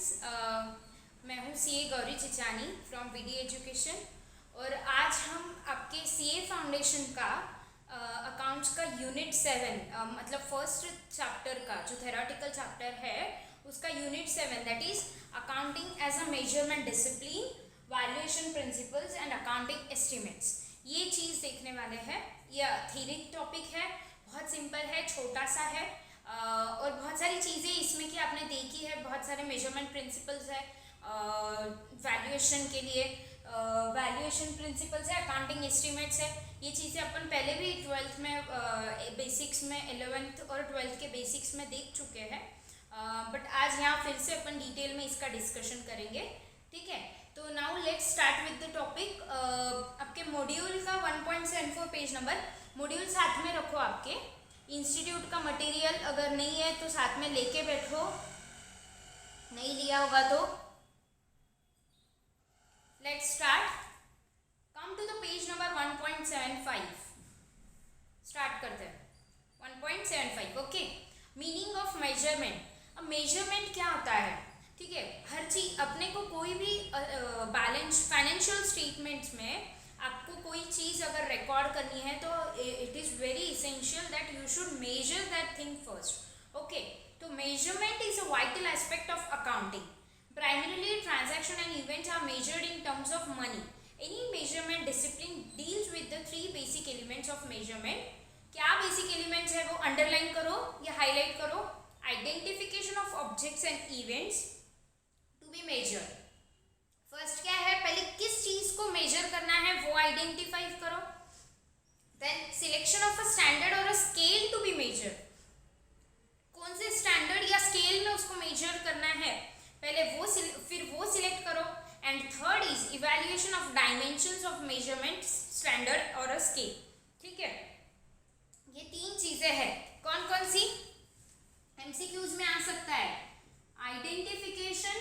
Friends, मैं हूँ CA Gauri Chichani from VD education. और आज हम आपके सीए फाउंडेशन का अकाउंट्स का यूनिट 7 मतलब फर्स्ट चैप्टर का जो थेरोटिकल चैप्टर है उसका unit 7 that is accounting as a measurement discipline, valuation principles and accounting estimates, ये चीज़ देखने वाले हैं। यह थ्योरी टॉपिक है, बहुत सिंपल है, छोटा सा है और बहुत सारी चीज़ें इसमें कि आपने देखी है। बहुत सारे मेजरमेंट प्रिंसिपल्स है वैल्यूएशन के लिए, वैल्यूएशन प्रिंसिपल्स है, अकाउंटिंग एस्टिमेट्स है। ये चीज़ें अपन पहले भी 12th में बेसिक्स में 11th और 12th के बेसिक्स में देख चुके हैं, बट आज यहाँ फिर से अपन डिटेल में इसका डिस्कशन करेंगे। ठीक है, तो now let's start with the topic. आपके मॉड्यूल का 1.74 पेज नंबर, मॉड्यूल साथ में रखो। आपके इंस्टीट्यूट का मटेरियल अगर नहीं है तो साथ में लेके बैठो, नहीं लिया होगा तो। Let's start, come to the page number 1.75, start करते हैं। 1.75 ओके, मीनिंग ऑफ मेजरमेंट। अब मेजरमेंट क्या होता है? ठीक है, हर चीज अपने को कोई भी बैलेंस फाइनेंशियल स्टेटमेंट्स में आपको कोई चीज़ अगर रिकॉर्ड करनी है तो it is very essential that you should measure that thing first. Okay, तो measurement is a vital aspect of accounting. Primarily transaction and events are measured in terms of money. Any measurement discipline deals with the 3 basic elements of measurement. क्या basic elements है वो underline करो या highlight करो। Identification of objects and events to be measured. First क्या है, पहले किस चीज को मेजर करना है वो आइडेंटिफाई करो। Then selection of a standard और a scale to be measure. कौन से स्टैंडर्ड या स्केल में उसको मेजर करना है, पहले वो फिर वो सिलेक्ट करो। And third is evaluation of dimensions of measurement, standard और अ स्केल। ठीक है, ये 3 चीजें हैं। कौन कौन सी एमसीक्यूज में आ सकता है? Identification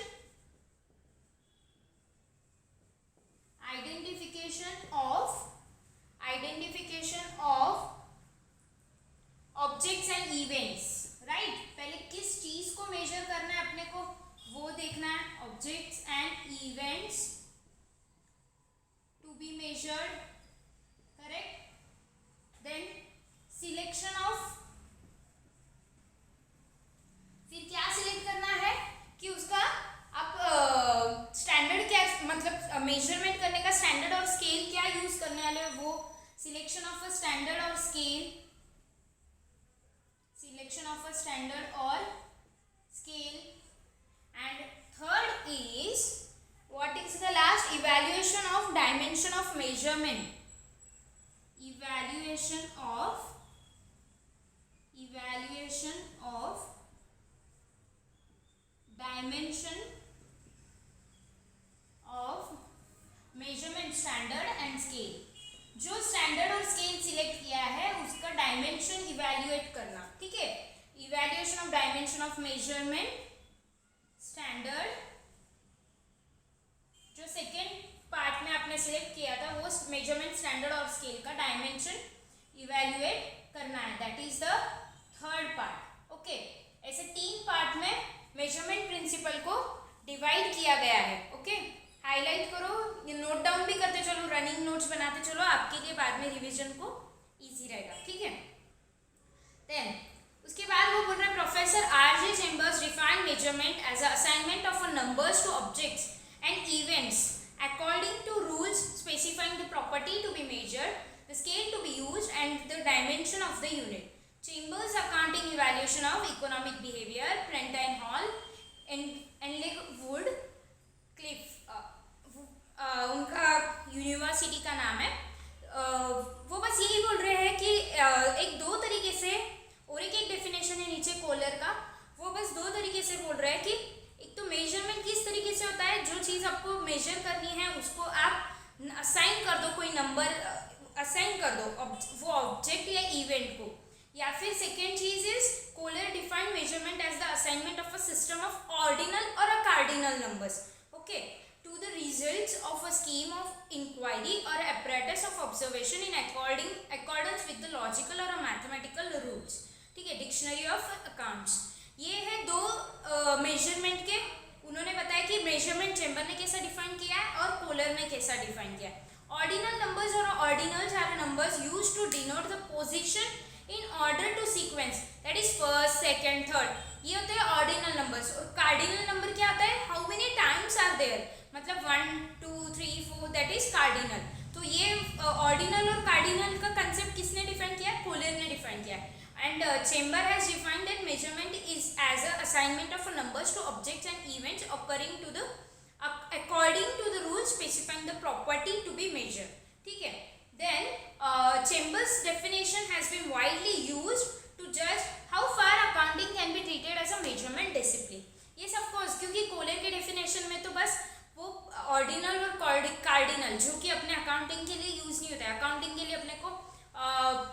of objects and events, right. पहले किस चीज को मेजर करना है अपने को वो देखना है, objects and events to be measured, correct. Then selection of, फिर क्या सिलेक्ट करना है कि उसका आप स्टैंडर्ड क्या, मतलब मेजरमेंट करने का स्टैंडर्ड और स्केल क्या यूज करने वाले हो वो। सिलेक्शन ऑफ अ स्टैंडर्ड और scale, selection of a standard और scale. And third is what is the last, evaluation of dimension of measurement, evaluation of dimension of measurement, standard and scale. जो standard और scale select किया है उसका dimension evaluate करना। ठीक है, evaluation of dimension of measurement, standard, जो second part में आपने सिलेक्ट किया था वो मेजरमेंट, स्टैंडर्ड और स्केल का डायमेंशन इवैल्यूएट करना है, that is the third part. Okay, ऐसे 3 पार्ट में मेजरमेंट प्रिंसिपल को डिवाइड किया गया है। ओके, हाईलाइट करो, ये नोट डाउन भी करते चलो, रनिंग नोट्स बनाते चलो, आपके लिए बाद में रिवीजन को इजी रहेगा। ठीक है, देन उसके बाद वो बोल रहा है professor R J. Chambers define measurement as a assignment of a numbers to objects and events according to rules specifying the property to be measured, the scale to be used and the dimension of the unit. Chambers accounting evaluation of economic behaviour, Prentice Hall, Englewood Cliff, उनका university का नाम है। वो बस यही बोल रहे हैं कि एक 2 तरीके से, और एक डेफिनेशन है नीचे कोलर का, वो बस 2 तरीके से बोल रहे हैं कि एक तो मेजरमेंट किस तरीके से होता है, जो चीज़ आपको मेजर करनी है उसको आप असाइन कर दो, कोई नंबर असाइन कर दो वो ऑब्जेक्ट या इवेंट को। या फिर सेकेंड चीज is Kohler define measurement as the assignment of a system of ordinal और a cardinal numbers, okay, to the results of a scheme of inquiry or apparatus of observation in accordance with the logical or a mathematical rules। ठीक है, dictionary of accounts. ये है 2 measurement के उन्होंने बताया कि measurement chamber ने कैसा डिफाइन किया है और कोलर ने कैसा डिफाइन किया है। ऑर्डिनल नंबर्स और ordinals are numbers used to denote the position in order to sequence, that is first, second, third, ये होते हैं ऑर्डिनल नंबर्स। और कार्डिनल नंबर क्या होता है, how many times are there, मतलब 1 2 3 4, दैट इज कार्डिनल। तो ये ऑर्डिनल और कार्डिनल का कंसेप्ट किसने डिफाइन किया है, कोलर ने डिफाइन किया है। And Chamber has defined that measurement is as a assignment of numbers to objects and events occurring to the according to the rules specifying the property to be measured. ठीक है, then Chamber's definition has been widely used to judge how far accounting can be treated as a measurement discipline. Yes, of course, क्योंकि collar के definition में तो बस वो ordinal और cardinal जो कि अपने अकाउंटिंग के लिए यूज नहीं होता है, अकाउंटिंग के लिए अपने को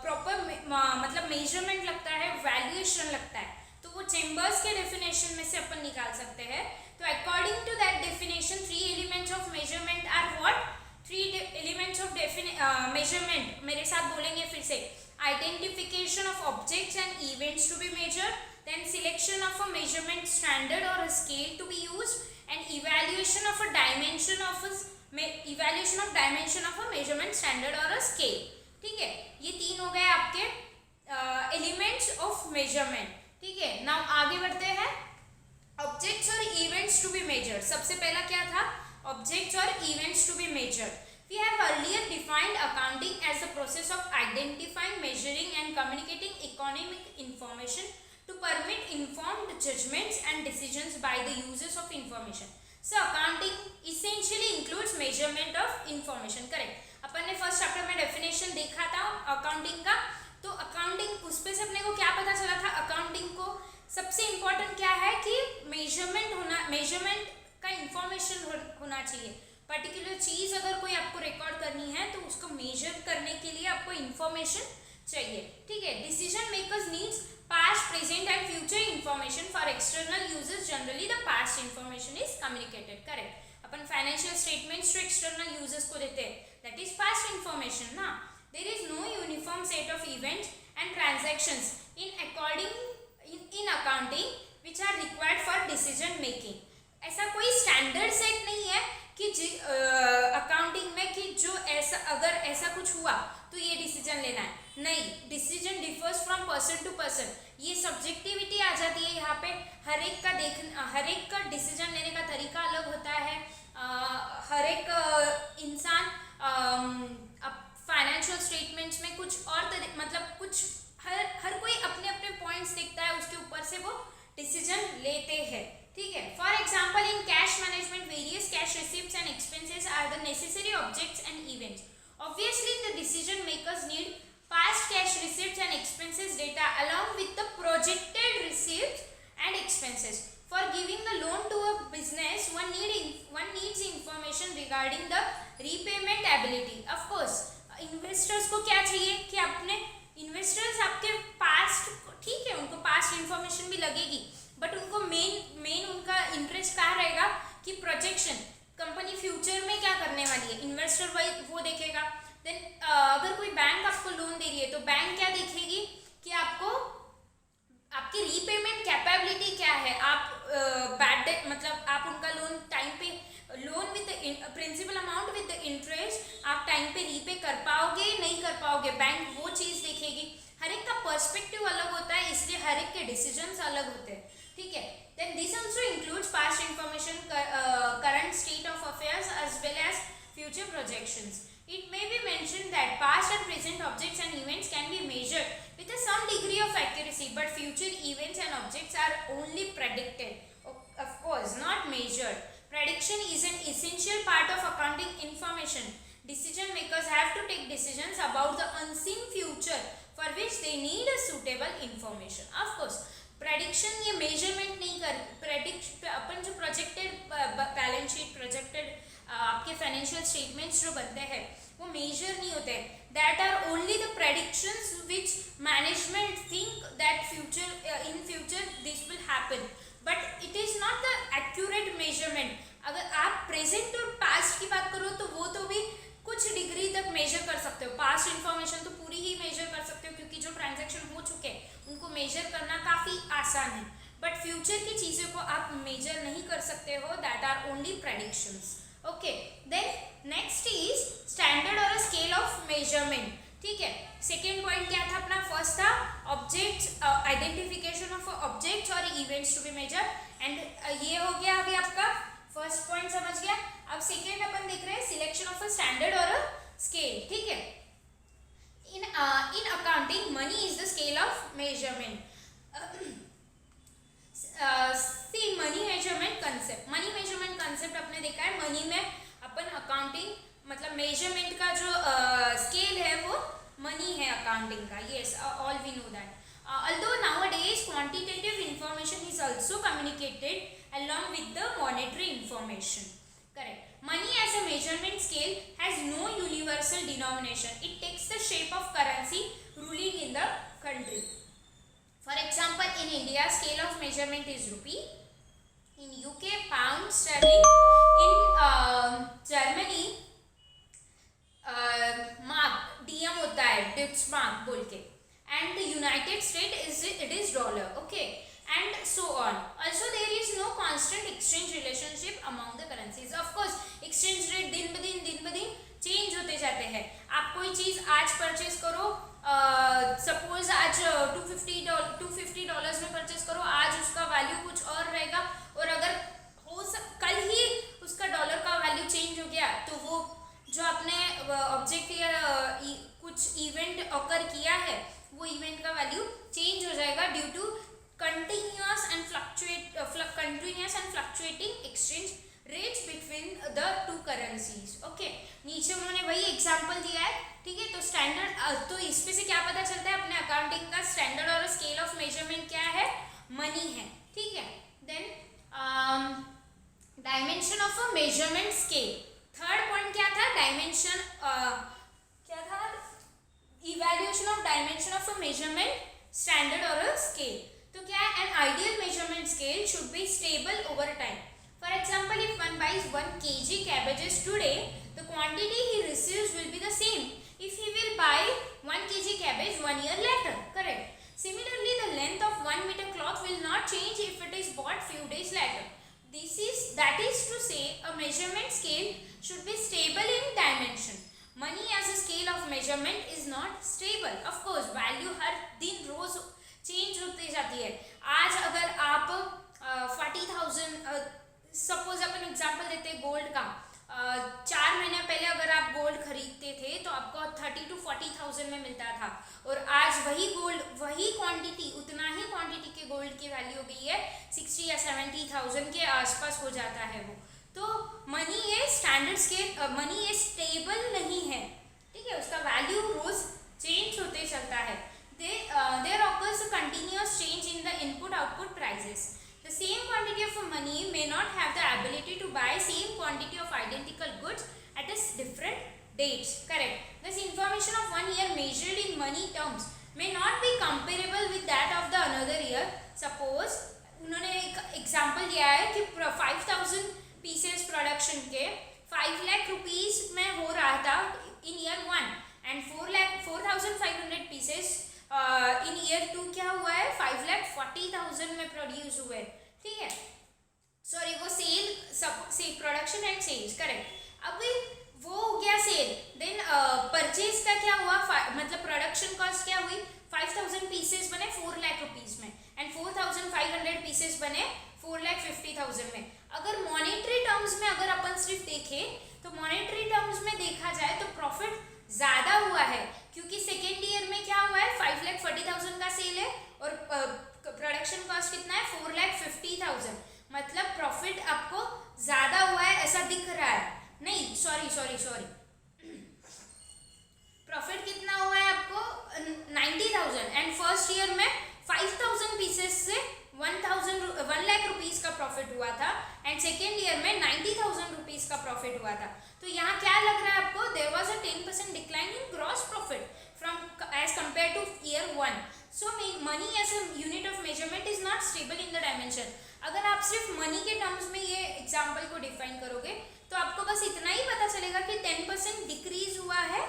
प्रॉपर मतलब मेजरमेंट लगता है, वैल्यूएशन लगता है, तो वो चेंबर्स के डेफिनेशन में से अपन निकाल सकते हैं। तो according to that definition 3 elements of measurement are what, 3 elements of measurement, मेरे साथ बोलेंगे फिर से, identification of objects and events to be measured, then selection of a measurement standard और a scale to be used, and evaluation of dimension of a measurement standard और a scale. ठीक है, ये 3 हो गए आपके एलिमेंट्स ऑफ मेजरमेंट। ठीक है, नाउ आगे बढ़ते हैं, ऑब्जेक्ट्स और इवेंट्स टू बी मेजर्ड। सबसे पहला क्या था, ऑब्जेक्ट्स और events to be measured. We have earlier defined accounting as the process of identifying, measuring and communicating economic information to permit informed judgments and decisions by the users of information. So accounting essentially includes measurement of information. Correct. अपन ने first chapter में definition देखा था accounting का, तो accounting उस पे से अपने को क्या पता चला था, अकाउंटिंग को सबसे इम्पोर्टेंट क्या है कि मेजरमेंट होना, मेजरमेंट का इंफॉर्मेशन होना चाहिए। पर्टिकुलर चीज अगर कोई आपको रिकॉर्ड करनी है तो उसको मेजर करने के लिए आपको इंफॉर्मेशन चाहिए। ठीक है, decision makers needs past, present and future information for external users. Generally the past information is communicated. Correct. Upon financial statements to external users को देते हैं, that is past information ना। There is no uniform set of events and transactions in accounting which are required for decision making. ऐसा कोई standard set नहीं है कि accounting में कि जो ऐसा अगर ऐसा कुछ हुआ तो ये डिसीजन लेना है, नहीं, decision differs from person to person, ये सब्जेक्टिविटी आ जाती है यहाँ पे। हर एक का डिसीजन लेने का तरीका अलग होता है, हर एक इंसान फाइनेंशियल स्टेटमेंट्स में कुछ और मतलब कुछ हर कोई अपने अपने पॉइंट्स देखता है, उसके ऊपर से वो डिसीजन लेते हैं। ठीक है, for example in cash management various cash receipts and expenses are the necessary objects and events. Obviously, the decision makers need past cash receipts and expenses data along with the projected receipts and expenses. For giving the loan to a business, one needs information regarding the repayment ability. Of course, investors को क्या चाहिए कि अपने investors आपके past, ठीक है, उनको past information भी लगेगी, but उनको main उनका interest कहाँ रहेगा कि projection, कंपनी फ्यूचर में क्या करने वाली है, इन्वेस्टर वो देखेगा। देन अगर कोई बैंक आपको लोन दे रही है तो बैंक क्या देखेगी कि आपको आपकी रीपेमेंट कैपेबिलिटी क्या है, आप बैड डेट मतलब आप उनका लोन टाइम पे, loan with principal amount with the interest आप टाइम पे रीपे कर पाओगे नहीं कर पाओगे, बैंक वो चीज़ देखेगी। हर एक का पर्सपेक्टिव अलग होता है, इसलिए हर एक के डिसीजंस अलग होते हैं। ठीक है, then this also includes past information, current state of affairs as well as future projections. It may be mentioned that past and present objects and events can be measured with some degree of accuracy, but future events and objects are only predicted, of course not measured. Prediction is an essential part of accounting information. Decision makers have to take decisions about the unseen future for which they need a suitable information. Of course, prediction ये measurement नहीं कर, अपन जो projected balance sheet, projected आपके financial statements जो बनते हैं वो मेजर नहीं होते, that are only the predictions which management think that in future this will happen, but it is not the accurate measurement. अगर आप प्रेजेंट और पास्ट की बात करो तो वो तो भी कुछ डिग्री तक मेजर कर सकते हो, पास्ट इंफॉर्मेशन तो पूरी ही मेजर कर सकते हो क्योंकि जो ट्रांजैक्शन हो चुके हैं उनको मेजर करना काफ़ी आसान है, बट फ्यूचर की चीज़ों को आप मेजर नहीं कर सकते हो, that are only predictions. Okay, then next is standard और स्केल ऑफ मेजरमेंट. ठीक है, सेकेंड पॉइंट क्या था अपना? फर्स्ट था ऑब्जेक्ट्स, आइडेंटिफिकेशन ऑफ ऑब्जेक्ट्स और events to be measure, and ये हो गया अभी आपका फर्स्ट पॉइंट, समझ गया. अब सेकेंड अपन देख रहे हैं सिलेक्शन ऑफ अ स्टैंडर्ड और अ स्केल. ठीक है, in accounting money is the scale of measurement. See money measurement concept अपने देखा है. मनी में अपन अकाउंटिंग मतलब मेजरमेंट का जो स्केल है वो मनी है अकाउंटिंग का. yes, all we know that. Although nowadays quantitative information is also communicated along with the monetary information. Correct. Money as a measurement scale has no universal denomination. It takes the shape of currency ruling in the country. For example, in India, scale of measurement is rupee. In UK, pound sterling. In Germany, mark, DM होता है, Deutschmark बोल के. And the United States it is dollar. Okay. And so on. Also there is no constant exchange relationship among the currencies. Of course exchange rate दिन ब दिन change होते जाते हैं. आप कोई चीज़ आज परचेज करो, सपोज आज $250 में परचेज करो, आज उसका वैल्यू कुछ और रहेगा, और अगर कल ही उसका डॉलर का वैल्यू चेंज हो गया तो वो जो आपने ऑब्जेक्ट या कुछ इवेंट ऑकर किया है वो इवेंट का वैल्यू चेंज हो जाएगा due to continuous and fluctuating exchange rates between the two currencies. Okay, नीचे उन्होंने वही एग्जांपल दिया है. ठीक है, तो स्टैंडर्ड, तो इसमें से क्या पता चलता है अपने अकाउंटिंग का स्टैंडर्ड और स्केल ऑफ मेजरमेंट क्या है? मनी है. ठीक है, then dimension of a measurement scale. Third point क्या था? डायमेंशन क्या था? Evaluation of dimension of a measurement standard और अ स्केल. तो क्या है? An ideal measurement scale should be stable over time. For example, if one buys 1 kg cabbages today, the quantity he receives will be the same if he will buy 1 kg cabbage 1 year later. Correct. Similarly, the length of 1 meter cloth will not change if it is bought few days later. That is to say, a measurement scale should be stable in dimension. Money as a scale of measurement is not stable. Of course, value हर दिन रोज change होती जाती है. आज अगर आप 40,000, suppose अपन example देते हैं gold का, 4 महीने पहले अगर आप गोल्ड खरीदते थे तो आपको 30,000 to 40,000 में मिलता था, और आज वही गोल्ड, वही क्वांटिटी, उतना ही क्वांटिटी के गोल्ड की वैल्यू हो गई है 60 या 70,000 के आसपास हो जाता है वो. तो मनी ये स्टैंडर्ड स्केल, मनी ये स्टेबल नहीं है. ठीक है, उसका वैल्यू रोज चेंज होते चलता है. There occurs a continuous change in the input-output prices. The same quantity of money may not have the ability to buy same quantity of identical goods at a different dates. Correct. This information of 1 year measured in money terms may not be comparable with that of the another year. Suppose उन्होंने एक example दिया है कि 5,000 pieces production के 5 lakh rupees में हो रहा था in year 1, and 4,500 pieces in year 2 क्या हुआ है? 5,40,000 में प्रोड्यूस हुए. ठीक है, सॉरी वो sale production and sales. Correct. अब वो हो गया सेल. देन परचेज का क्या हुआ? मतलब प्रोडक्शन कॉस्ट क्या हुई? 5,000 पीसेस बने 4 लाख रुपीज में, एंड 4,500 पीसेस बने 4,50,000 में. अगर मॉनेटरी टर्म्स में अगर अपन सिर्फ देखें तो मॉनेटरी टर्म्स में देखा जाए तो प्रॉफिट ज्यादा हुआ है, क्योंकि सेकेंड ईयर में क्या हुआ है? 5,40,000 का सेल है और प्रोडक्शन कॉस्ट कितना है? 4,50,000. मतलब प्रॉफिट आपको ज्यादा हुआ है ऐसा दिख रहा है. नहीं, सॉरी प्रॉफिट कितना हुआ है आपको? 90,000. एंड फर्स्ट ईयर में 5,000 पीसेस से 1 लाख रुपीज का प्रॉफिट हुआ था, एंड सेकेंड ईयर में 90,000 रुपीज का प्रॉफिट हुआ था. तो यहाँ क्या लग रहा है आपको? There was a 10% decline in gross profit from as compare to year 1. So money as a unit of measurement is not stable in the dimension. अगर आप सिर्फ मनी के टर्म्स में ये एग्जाम्पल को डिफाइन करोगे तो आपको बस इतना ही पता चलेगा कि 10% डिक्रीज हुआ है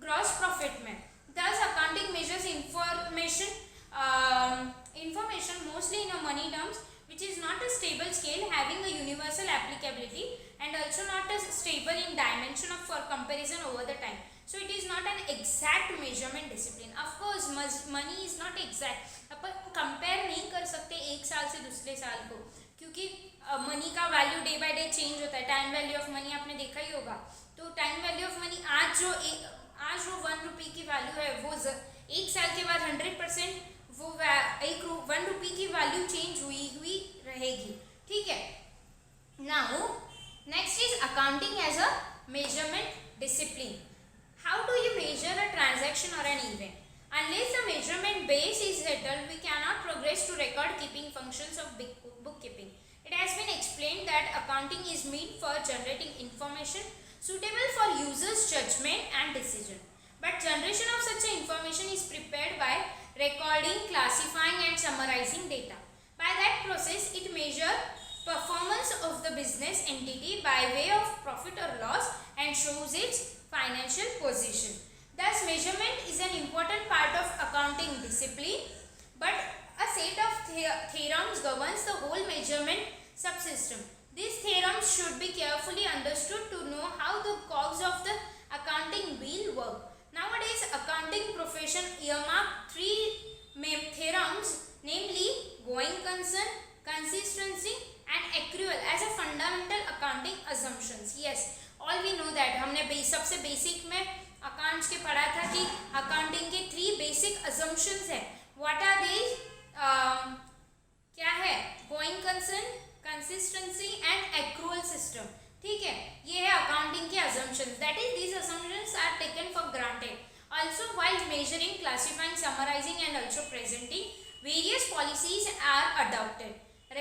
ग्रॉस प्रॉफिट में. Thus, accounting measures information for comparison over the time. So it is not an exact measurement discipline. Of course money is not exact. Upon compare नहीं कर सकते एक साल से दूसरे साल को, क्योंकि मनी का value day by day change होता है. टाइम वैल्यू ऑफ मनी आपने देखा ही होगा. तो टाइम वैल्यू ऑफ मनी आज जो 1 रुपये की वैल्यू है वो एक साल के बाद 100% वो 1 रुपये की वैल्यू चेंज हुई रहेगी. ठीक है. Now next is accounting as a measurement discipline. How do you measure a transaction or an event? Unless the measurement base is settled, we cannot progress to record keeping functions of bookkeeping. It has been explained that accounting is meant for generating information suitable for users' judgment and decision. But generation of such information is prepared by recording, classifying and summarizing data. By that process, it measures performance of the business entity by way of profit or loss and shows its financial position. Thus, measurement is an important part of accounting discipline, but a set of theorems governs the whole measurement subsystem. These theorems should be carefully understood to know how the cogs of the accounting wheel work. Nowadays, accounting profession earmark 3 theorems, namely going concern, consistency and accrual as a fundamental accounting assumptions. Yes, all we know that हमने सबसे basic में accounts के पढ़ा था कि accounting के 3 basic assumptions है. What are these? क्या है? Going concern, consistency and accrual system. ठीक है, ये है अकाउंटिंग के assumptions. That is, these assumptions are taken for granted. Also, while measuring, classifying, summarizing and also presenting, various policies are adopted.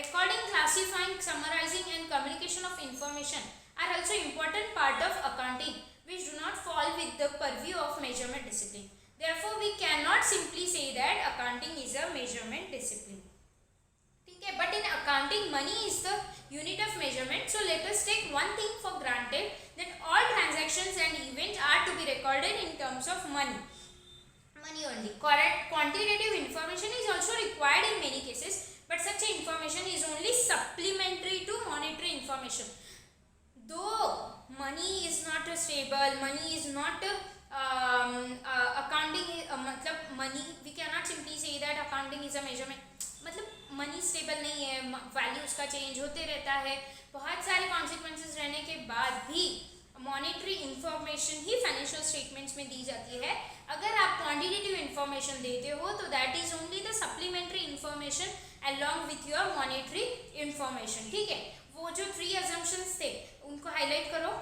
Recording, classifying, summarizing and communication of information are also important part of accounting, which do not fall with the purview of measurement discipline. Therefore, we cannot simply say that accounting is a measurement discipline. Okay, but in accounting, money is the unit of measurement. So let us take one thing for granted, that all transactions and events are to be recorded in terms of money. Money only. Correct. Quantitative information is also required in many cases, but such information is only supplementary to monetary information. Though money is not stable, money is not accounting मतलब money, we cannot simply say that accounting is a measurement. मतलब money stable नहीं है, value उसका change होते रहता है, बहुत सारे consequences रहने के बाद भी मॉनेटरी इंफॉर्मेशन ही फाइनेंशियल स्टेटमेंट्स में दी जाती है. अगर आप क्वांटिटेटिव इंफॉर्मेशन देते हो तो that is only the supplementary information along with your monetary information. ठीक है, वो जो 3 assumptions थे उनको हाईलाइट करो.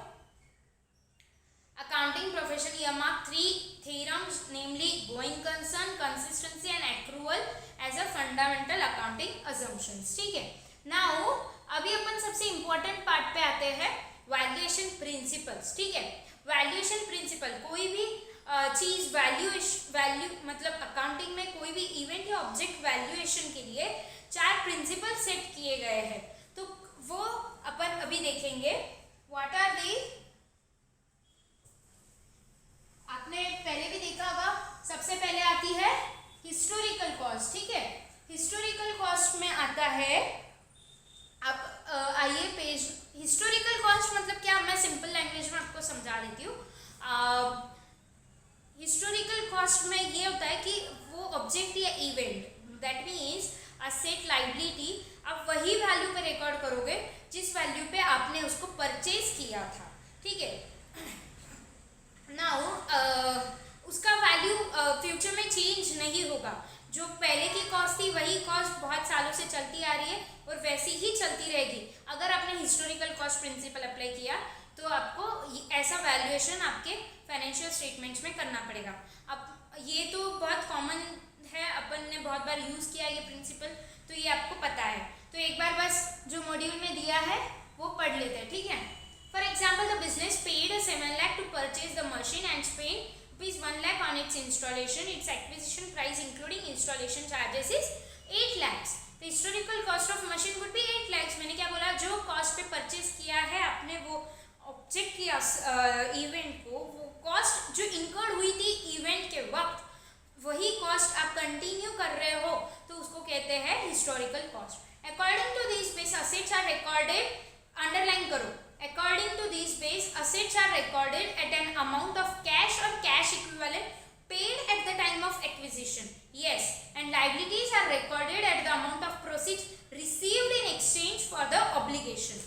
Accounting profession earmark 3 theorems, namely going concern, consistency and accrual as a fundamental accounting assumptions. ठीक है. नाउ अभी अपन सबसे इम्पोर्टेंट पार्ट पे आते हैं, वैल्यूएशन प्रिंसिपल्स. ठीक है, वैल्यूएशन प्रिंसिपल, कोई भी चीज वैल्यू मतलब अकाउंटिंग में कोई भी इवेंट या ऑब्जेक्ट वैल्यूएशन के लिए 4 प्रिंसिपल सेट किए गए हैं. तो वो अपन अभी देखेंगे. What are the? आपने पहले भी देखा होगा. सबसे पहले आती है हिस्टोरिकल कॉस्ट. ठीक है, हिस्टोरिकल कॉस्ट में आता है, आप आइए पेज. हिस्टोरिकल कॉस्ट मतलब क्या, मैं सिंपल लैंग्वेज में आपको समझा देती हूँ. हिस्टोरिकल कॉस्ट में ये होता है कि वो ऑब्जेक्ट या event, that means asset liability, आप वही वैल्यू पे रिकॉर्ड करोगे जिस वैल्यू पे आपने उसको परचेज किया था. ठीक है. नाउ उसका वैल्यू फ्यूचर में चेंज नहीं होगा. जो पहले की कॉस्ट थी वही कॉस्ट बहुत सालों से चलती आ रही है और वैसी ही चलती रहेगी. अगर आपने हिस्टोरिकल कॉस्ट प्रिंसिपल अप्लाई किया तो आपको ऐसा वैल्यूएशन आपके फाइनेंशियल स्टेटमेंट्स में करना पड़ेगा. अब ये तो बहुत कॉमन है, अपन ने बहुत बार यूज़ किया ये प्रिंसिपल, तो ये आपको पता है. तो एक बार बस जो मॉड्यूल में दिया है वो पढ़ लेते हैं. ठीक है. For example, the business paid 7 lakh to purchase the machine and spend ₹1 lakh on its installation. Its acquisition price including installation charges is 8 lakhs. The historical cost of machine would be 8 lakhs. मैंने क्या बोला, जो cost पे purchase किया है आपने वो object या इवेंट को, वो कॉस्ट जो इनकर्ड हुई थी इवेंट के वक्त, वही कॉस्ट आप कंटिन्यू कर रहे हो तो उसको कहते हैं historical cost. According to this base assets are recorded, underline करो, According to these base, assets are recorded at an amount of cash or cash equivalent paid at the time of acquisition. Yes, and liabilities are recorded at the amount of proceeds received in exchange for the obligation.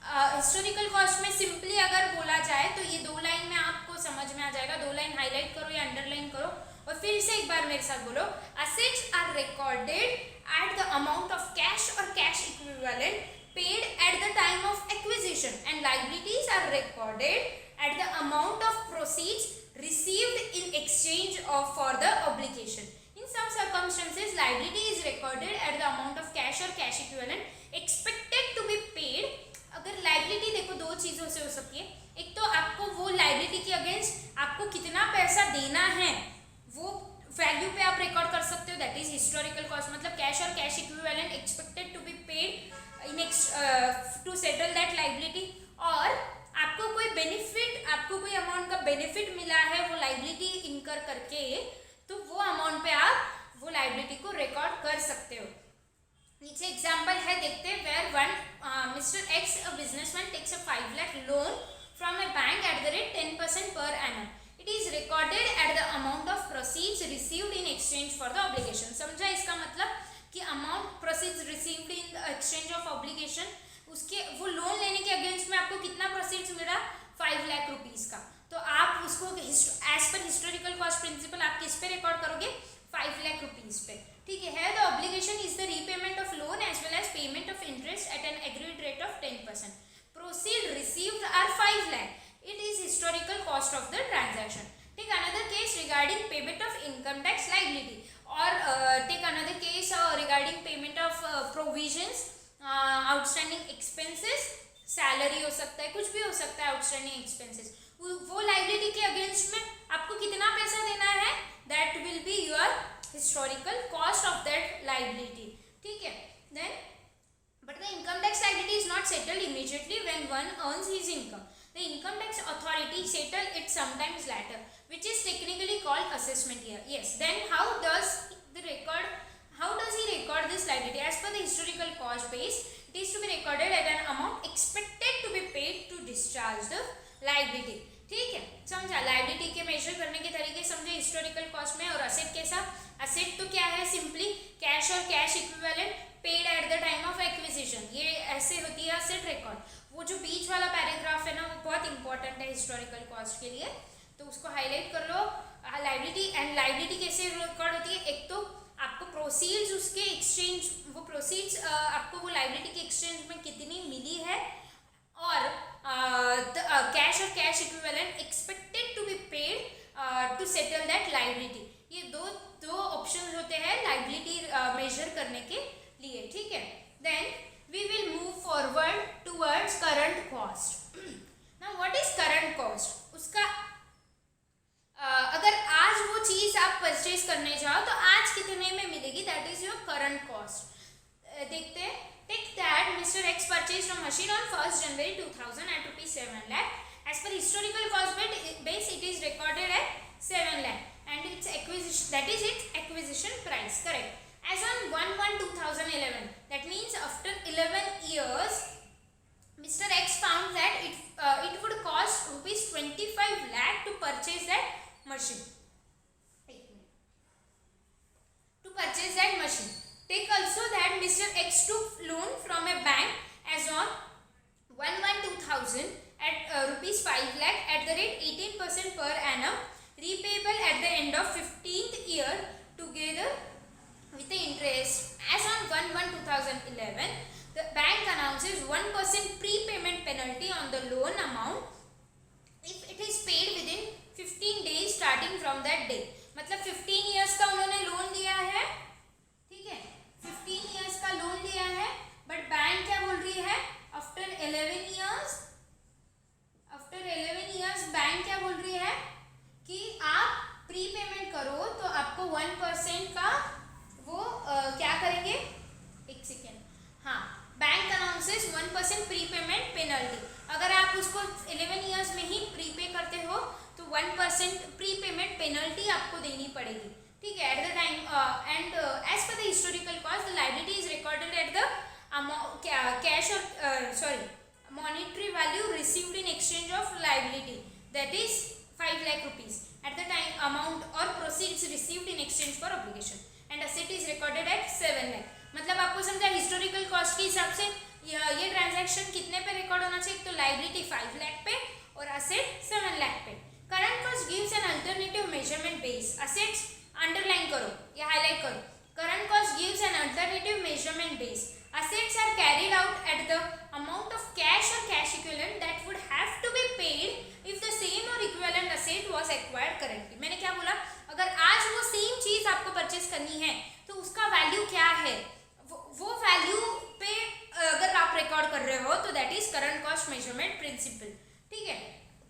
Historical cost में simply अगर बोला जाए तो ये दो line में आपको समझ में आ जाएगा. दो लाइन हाईलाइट करो या अंडरलाइन करो और फिर से एक बार मेरे साथ बोलो. assets are recorded at the amount of cash or cash equivalent paid at the time of acquisition, and liabilities are recorded at the amount of proceeds received in exchange of for the obligation. In some circumstances, liability is recorded at the amount of cash or cash equivalent expected to be paid. अगर liability देखो दो चीज़ों से हो सकती है. एक तो आपको वो liability के अगेंस्ट आपको कितना पैसा देना है वो वैल्यू पे आप रिकॉर्ड कर सकते हो. That is historical cost. मतलब कैश और cash equivalent expected to be paid in to settle that liability. और आपको कोई बेनिफिट, आपको कोई अमाउंट का बेनिफिट मिला है वो लाइबिलिटी इनकर करके, तो वो अमाउंट पे आप वो लाइबिलिटी को रिकॉर्ड कर सकते हो. नीचे एग्जांपल है देखते हैं. Where one mister X a businessman takes a 5 lakh loan from a bank at the rate 10% per annum. It is recorded at the amount of proceeds received in exchange for the obligation. समझा इसका मतलब कि amount proceeds received in exchange of obligation, उसके वो loan लेने के against में आपको कितना प्रोसीड्स मिला 5 लाख रुपीस का. तो आप उसको as per historical cost principal आप किस पे रिकॉर्ड करोगे 5 लाख रुपीस पे. ठीक है. Here the obligation is the repayment of loan as well as payment of interest at an agreed rate of 10%. Proceeds received are 5 lakh. It is historical cost of the transaction. Take another case regarding payment of income tax liability, or take another case regarding payment of provisions, outstanding expenses, salary हो सकता है, कुछ भी हो सकता है outstanding expenses. वो liability के against में आपको कितना पैसा देना है, that will be your historical cost of that liability. ठीक है. Then, but the income tax liability is not settled immediately when one earns his income. The income tax authority settle it sometimes later, which is technically called assessment year. Yes. Then how does he record this liability? As per the historical cost base, it is to be recorded at an amount expected to be paid to discharge the liability. ठीक है. समझा. Liability के major करने के तरीके समझे historical cost में. और असेट कैसा, असेट तो क्या है, सिंपली कैश और cash equivalent paid eight the time of acquisition. ये ऐसे होती है असेट रिकॉर्ड. वो जो बीच वाला पैराग्राफ है ना वो बहुत इंपॉर्टेंट है हिस्टोरिकल कॉस्ट के लिए, तो उसको हाईलाइट कर लो. लाइबिलिटी एंड लाइबिलिटी कैसे रिकॉर्ड होती है. एक तो आपको प्रोसीड्स उसके एक्सचेंज, वो प्रोसीड्स आपको वो लाइबिलिटी के एक्सचेंज में कितनी मिली है, और कैश और cash equivalent expected to be paid to settle that liability. ये दो ऑप्शंस होते हैं लाइबिलिटी मेजर करने के लिए. ठीक है. Then we will move forward towards current cost. Now what is current cost? उसका अगर आज वो चीज आप परचेज करने जाओ तो आज कितने में मिलेगी, that is your current cost. देखते हैं. Take that Mr. X purchased a machine on 1st January 2000 at rupees 7 lakh. As per historical cost base, it is recorded at 7 lakh, and its acquisition, that is its acquisition price. Correct. As on 1/1/2011, that means after 11 years, Mr. X found that it would cost rupees 25 lakh to purchase that machine. To purchase that machine. Take also that Mr. X took loan from a bank as on 1/1/2000 at rupees 5 lakh at the rate 18% per annum, repayable at the end of 15th year together with the interest. As on 1/1/2011, the bank announces 1% prepayment penalty on the loan amount if it is paid within 15 days starting from that day. मतलब 15 years का उन्होंने loan लिया है. ठीक है. 15 years का loan लिया है, बट बैंक क्या बोल रही है, आफ्टर 11 years बैंक क्या बोल रही है कि आप प्रीपेमेंट करो तो आपको 1% का वो क्या करेंगे, एक सेकेंड. हाँ, बैंक अनाउंसेस 1% प्रीपेमेंट पेनल्टी. अगर आप उसको 11 years में ही प्रीपे करते हो तो 1% प्रीपेमेंट पेनल्टी आपको देनी पड़ेगी. ठीक है. At the time and as per the historical cost the liability is recorded at the cash और monetary value received in exchange of liability, that is 5 lakh rupees at the time amount or proceeds received in exchange for obligation, and asset is recorded at 7 lakh. मतलब आपको समझा historical cost के हिसाब से ये transaction कितने पे record होना चाहिए, तो लाइबिलिटी 5 लाख पे और असेट 7 लाख पे. Current cost gives an alternative measurement base. Assets underline करो या हाईलाइट करो. Current cost gives an alternative measurement base. Assets are carried out at the amount of cash or cash equivalent that would have to be paid if the same or equivalent asset was acquired currently. मैंने क्या बोला, अगर आज वो same चीज आपको purchase करनी है तो उसका वैल्यू क्या है, वो वैल्यू पे अगर आप रिकॉर्ड कर रहे हो तो that is current cost measurement principle. ठीक है,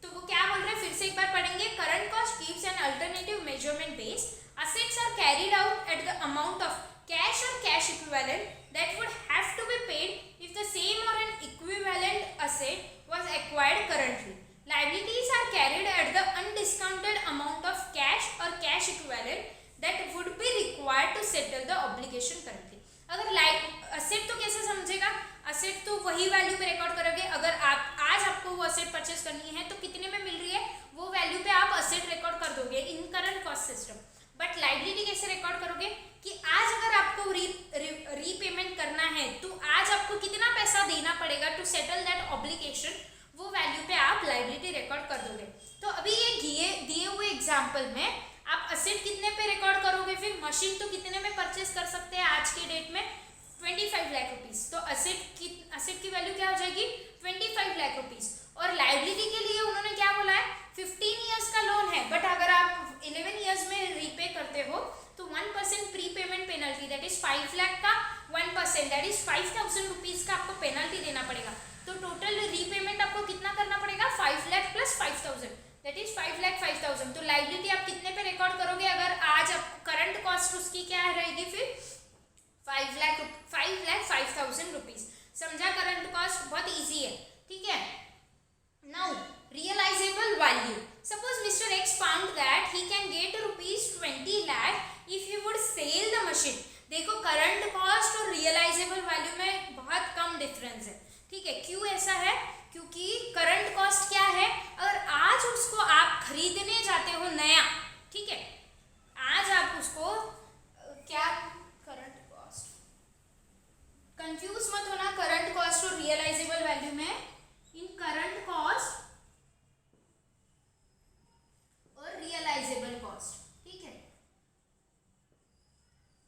तो वो क्या बोल रहे हैं फिर से एक बार पढ़ेंगे. Current cost gives an alternative measurement base. Assets are carried out at the amount of cash or cash equivalent that would have to be paid if the same or an equivalent asset was acquired currently. Liabilities are carried at the undiscounted amount of cash or cash equivalent that would be required to settle the obligation currently. अगर asset तो कैसे समझेगा, asset तो वही value पे record करोगे. अगर आप आज आपको वो असेट परचेस करनी है तो कितने में मिल रही है वो वैल्यू पे आप असेट रिकॉर्ड कर दोगे in current cost system. But liability कैसे रिकॉर्ड करोगे कि आज अगर आपको रीपेमेंट करना है तो आज आपको कितना पैसा देना पड़ेगा टू सेटल दैट ऑब्लिगेशन, वो वैल्यू पे आप लाइबिलिटी रिकॉर्ड कर दोगे. तो अभी ये दिए हुए एग्जांपल में आप असेट कितने पे रिकॉर्ड करोगे, फिर मशीन तो कितने में परचेस कर सकते हैं आज के डेट में 25 लाख रुपीस. तो असेट की वैल्यू क्या हो जाएगी 25 लाख रुपीस. और लाइबिलिटी के लिए उन्होंने क्या बोला है 15 इयर्स का लोन है, बट अगर आप 11 इयर्स में रीपे करते हो तो 1% pre payment penalty that is 5 lakh का 1% दैट इज 5000 रुपीज का आपको पेनल्टी देना पड़ेगा. तो टोटल रीपेमेंट आपको कितना करना पड़ेगा 5 lakh plus 5000 that is 5 lakh 5000. तो लाइबिलिटी आप कितने पे रिकॉर्ड करोगे, अगर आज आप करंट कॉस्ट उसकी क्या रहेगी फिर 5 लाख 5000 रुपीज. समझा, करंट कॉस्ट बहुत इजी है. ठीक है. Now realizable value. Suppose Mr. X found that he can get rupees 20 lakh if he would sell the machine. देखो करंट कॉस्ट और रियलाइजेबल वैल्यू में बहुत कम डिफरेंस है. ठीक है, क्यों ऐसा है, क्योंकि करंट कॉस्ट क्या है, अगर आज उसको आप खरीदने जाते हो नया, ठीक है, आज आप उसको क्या करंट कॉस्ट, कंफ्यूज मत होना करंट कॉस्ट और रियलाइजेबल वैल्यू में. इन करंट कॉस्ट और रियलाइजेबल कॉस्ट. ठीक है,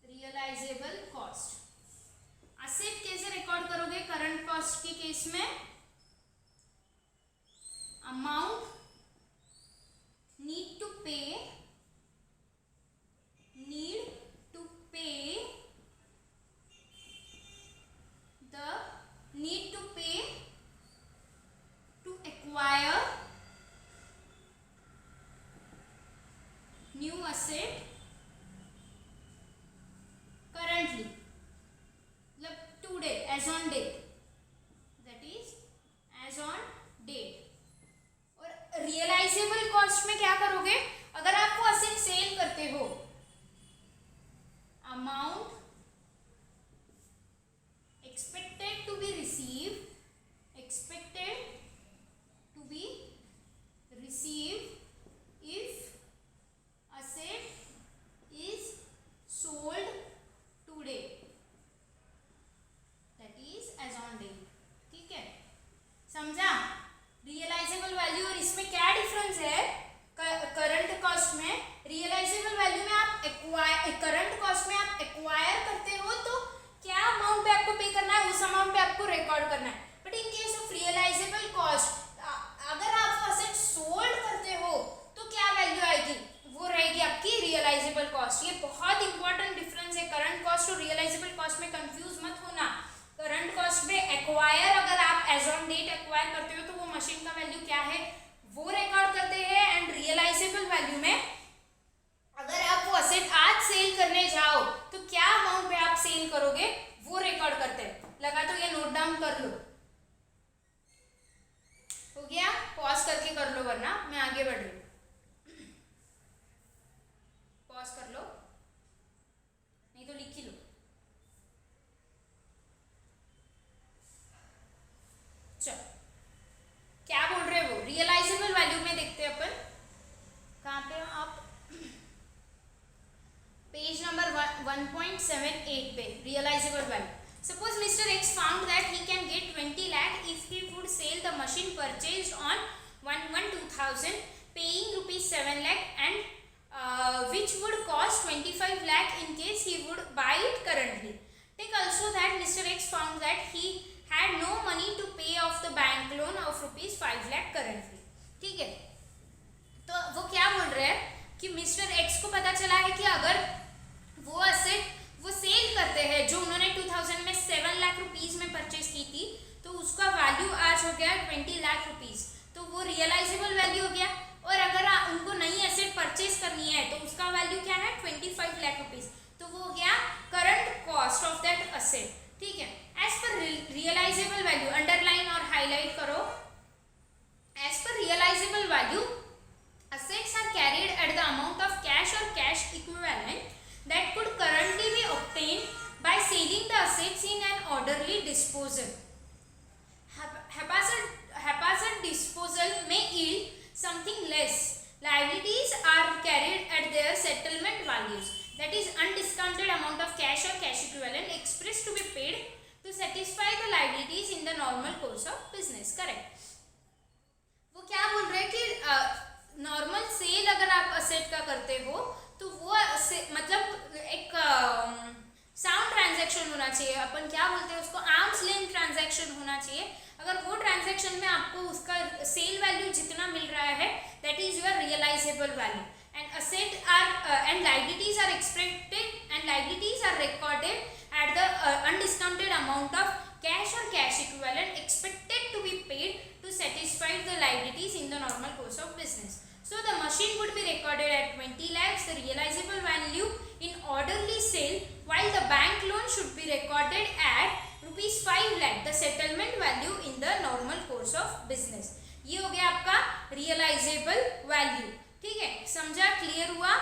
रियलाइजेबल कॉस्ट असेट कैसे रिकॉर्ड करोगे करंट कॉस्ट के केस में, अमाउंट नीड टू पे to acquire new asset currently, मतलब today as on date, that is as on date. और रियलाइजेबल कॉस्ट में क्या करोगे, अगर आप वो असेट सेल करते हो, amount expected to be received if asset is sold today, that is as on date. ठीक है, समझा. रियलाइजेबल वैल्यू और इसमें क्या डिफरेंस है, करंट कॉस्ट में रियलाइजेबल वैल्यू में आप करंट कॉस्ट में आप एक्वायर करते हो तो क्या अमाउंट पे आपको पे करना है उस अमाउंट पे आपको रिकॉर्ड करना है. But in case of realisable cost अगर आप असेट सोल्ड करते हो तो क्या वैल्यू आएगी, वो रहेगी आपकी रियलाइजेबल कॉस्ट. ये बहुत इंपॉर्टेंट डिफरेंस है करंट कॉस्ट और रियलाइजेबल कॉस्ट में. कंफ्यूज मत होना. करंट कॉस्ट में एक्वायर अगर आप एज ऑन डेट एक्वायर करते हो तो वो मशीन का वैल्यू क्या है वो रिकॉर्ड करते हैं, एंड रियलाइजेबल वैल्यू में अगर आप वो असेट आज सेल करने जाओ तो क्या अमाउंट पे आप सेल करोगे वो रिकॉर्ड करते हैं. लगा तो ये नोट डाउन कर लो. हो गया, पॉज करके कर लो वरना मैं आगे बढ़ रही हूँ. पॉज कर लो नहीं तो लिख ही लो. चलो 1.78 पे realizable value. Suppose Mr. X found that he can get 20 lakh if he would sell the machine purchased on 1/1/2000, paying rupees 7 lakh, and which would cost 25 lakh in case he would buy it currently. Take also that Mr. X found that he had no money to pay off the bank loan of rupees 5 lakh currently. ठीक है, तो वो क्या बोल रहे हैं कि mister x को पता चला है कि अगर वो असेट वो सेल करते हैं जो उन्होंने 2000 में 7 लाख रुपीस में परचेज की थी, तो उसका वैल्यू आज हो गया 20 लाख रुपीस, तो वो रियलाइजेबल वैल्यू हो गया। और अगर उनको नई एसेट परचेज करनी है तो उसका वैल्यू क्या है 25 लाख रुपीस, तो वो हो गया current cost of that asset. ठीक है, as per realisable value underline और हाईलाइट करो। As per realisable value assets are carried at the amount of cash or cash equivalent that could currently be obtained by selling the assets in an orderly disposal. Haphazard disposal may yield something less. Liabilities are carried at their settlement values, that is undiscounted amount of cash or cash equivalent expressed to be paid to satisfy the liabilities in the normal course of business. Correct. वो क्या बोल रहे हैं कि normal cell अगर आप asset का करते हो तो वो मतलब एक साउंड ट्रांजैक्शन होना चाहिए, अपन क्या बोलते हैं उसको, आर्म्स लेंथ ट्रांजैक्शन होना चाहिए। अगर वो ट्रांजैक्शन में आपको उसका सेल वैल्यू जितना मिल रहा है that is your realisable value, and asset are and liabilities are expected and liabilities are recorded at the undiscounted amount of cash or cash equivalent expected to be paid to satisfy the liabilities in the normal course of business. So the machine would be recorded at 20 lakhs, the realizable value in orderly sale, while the bank loan should be recorded at rupees 5 lakh, the settlement value in the normal course of business. ये हो गया आपका realizable value. ठीक है, समझा, clear हुआ?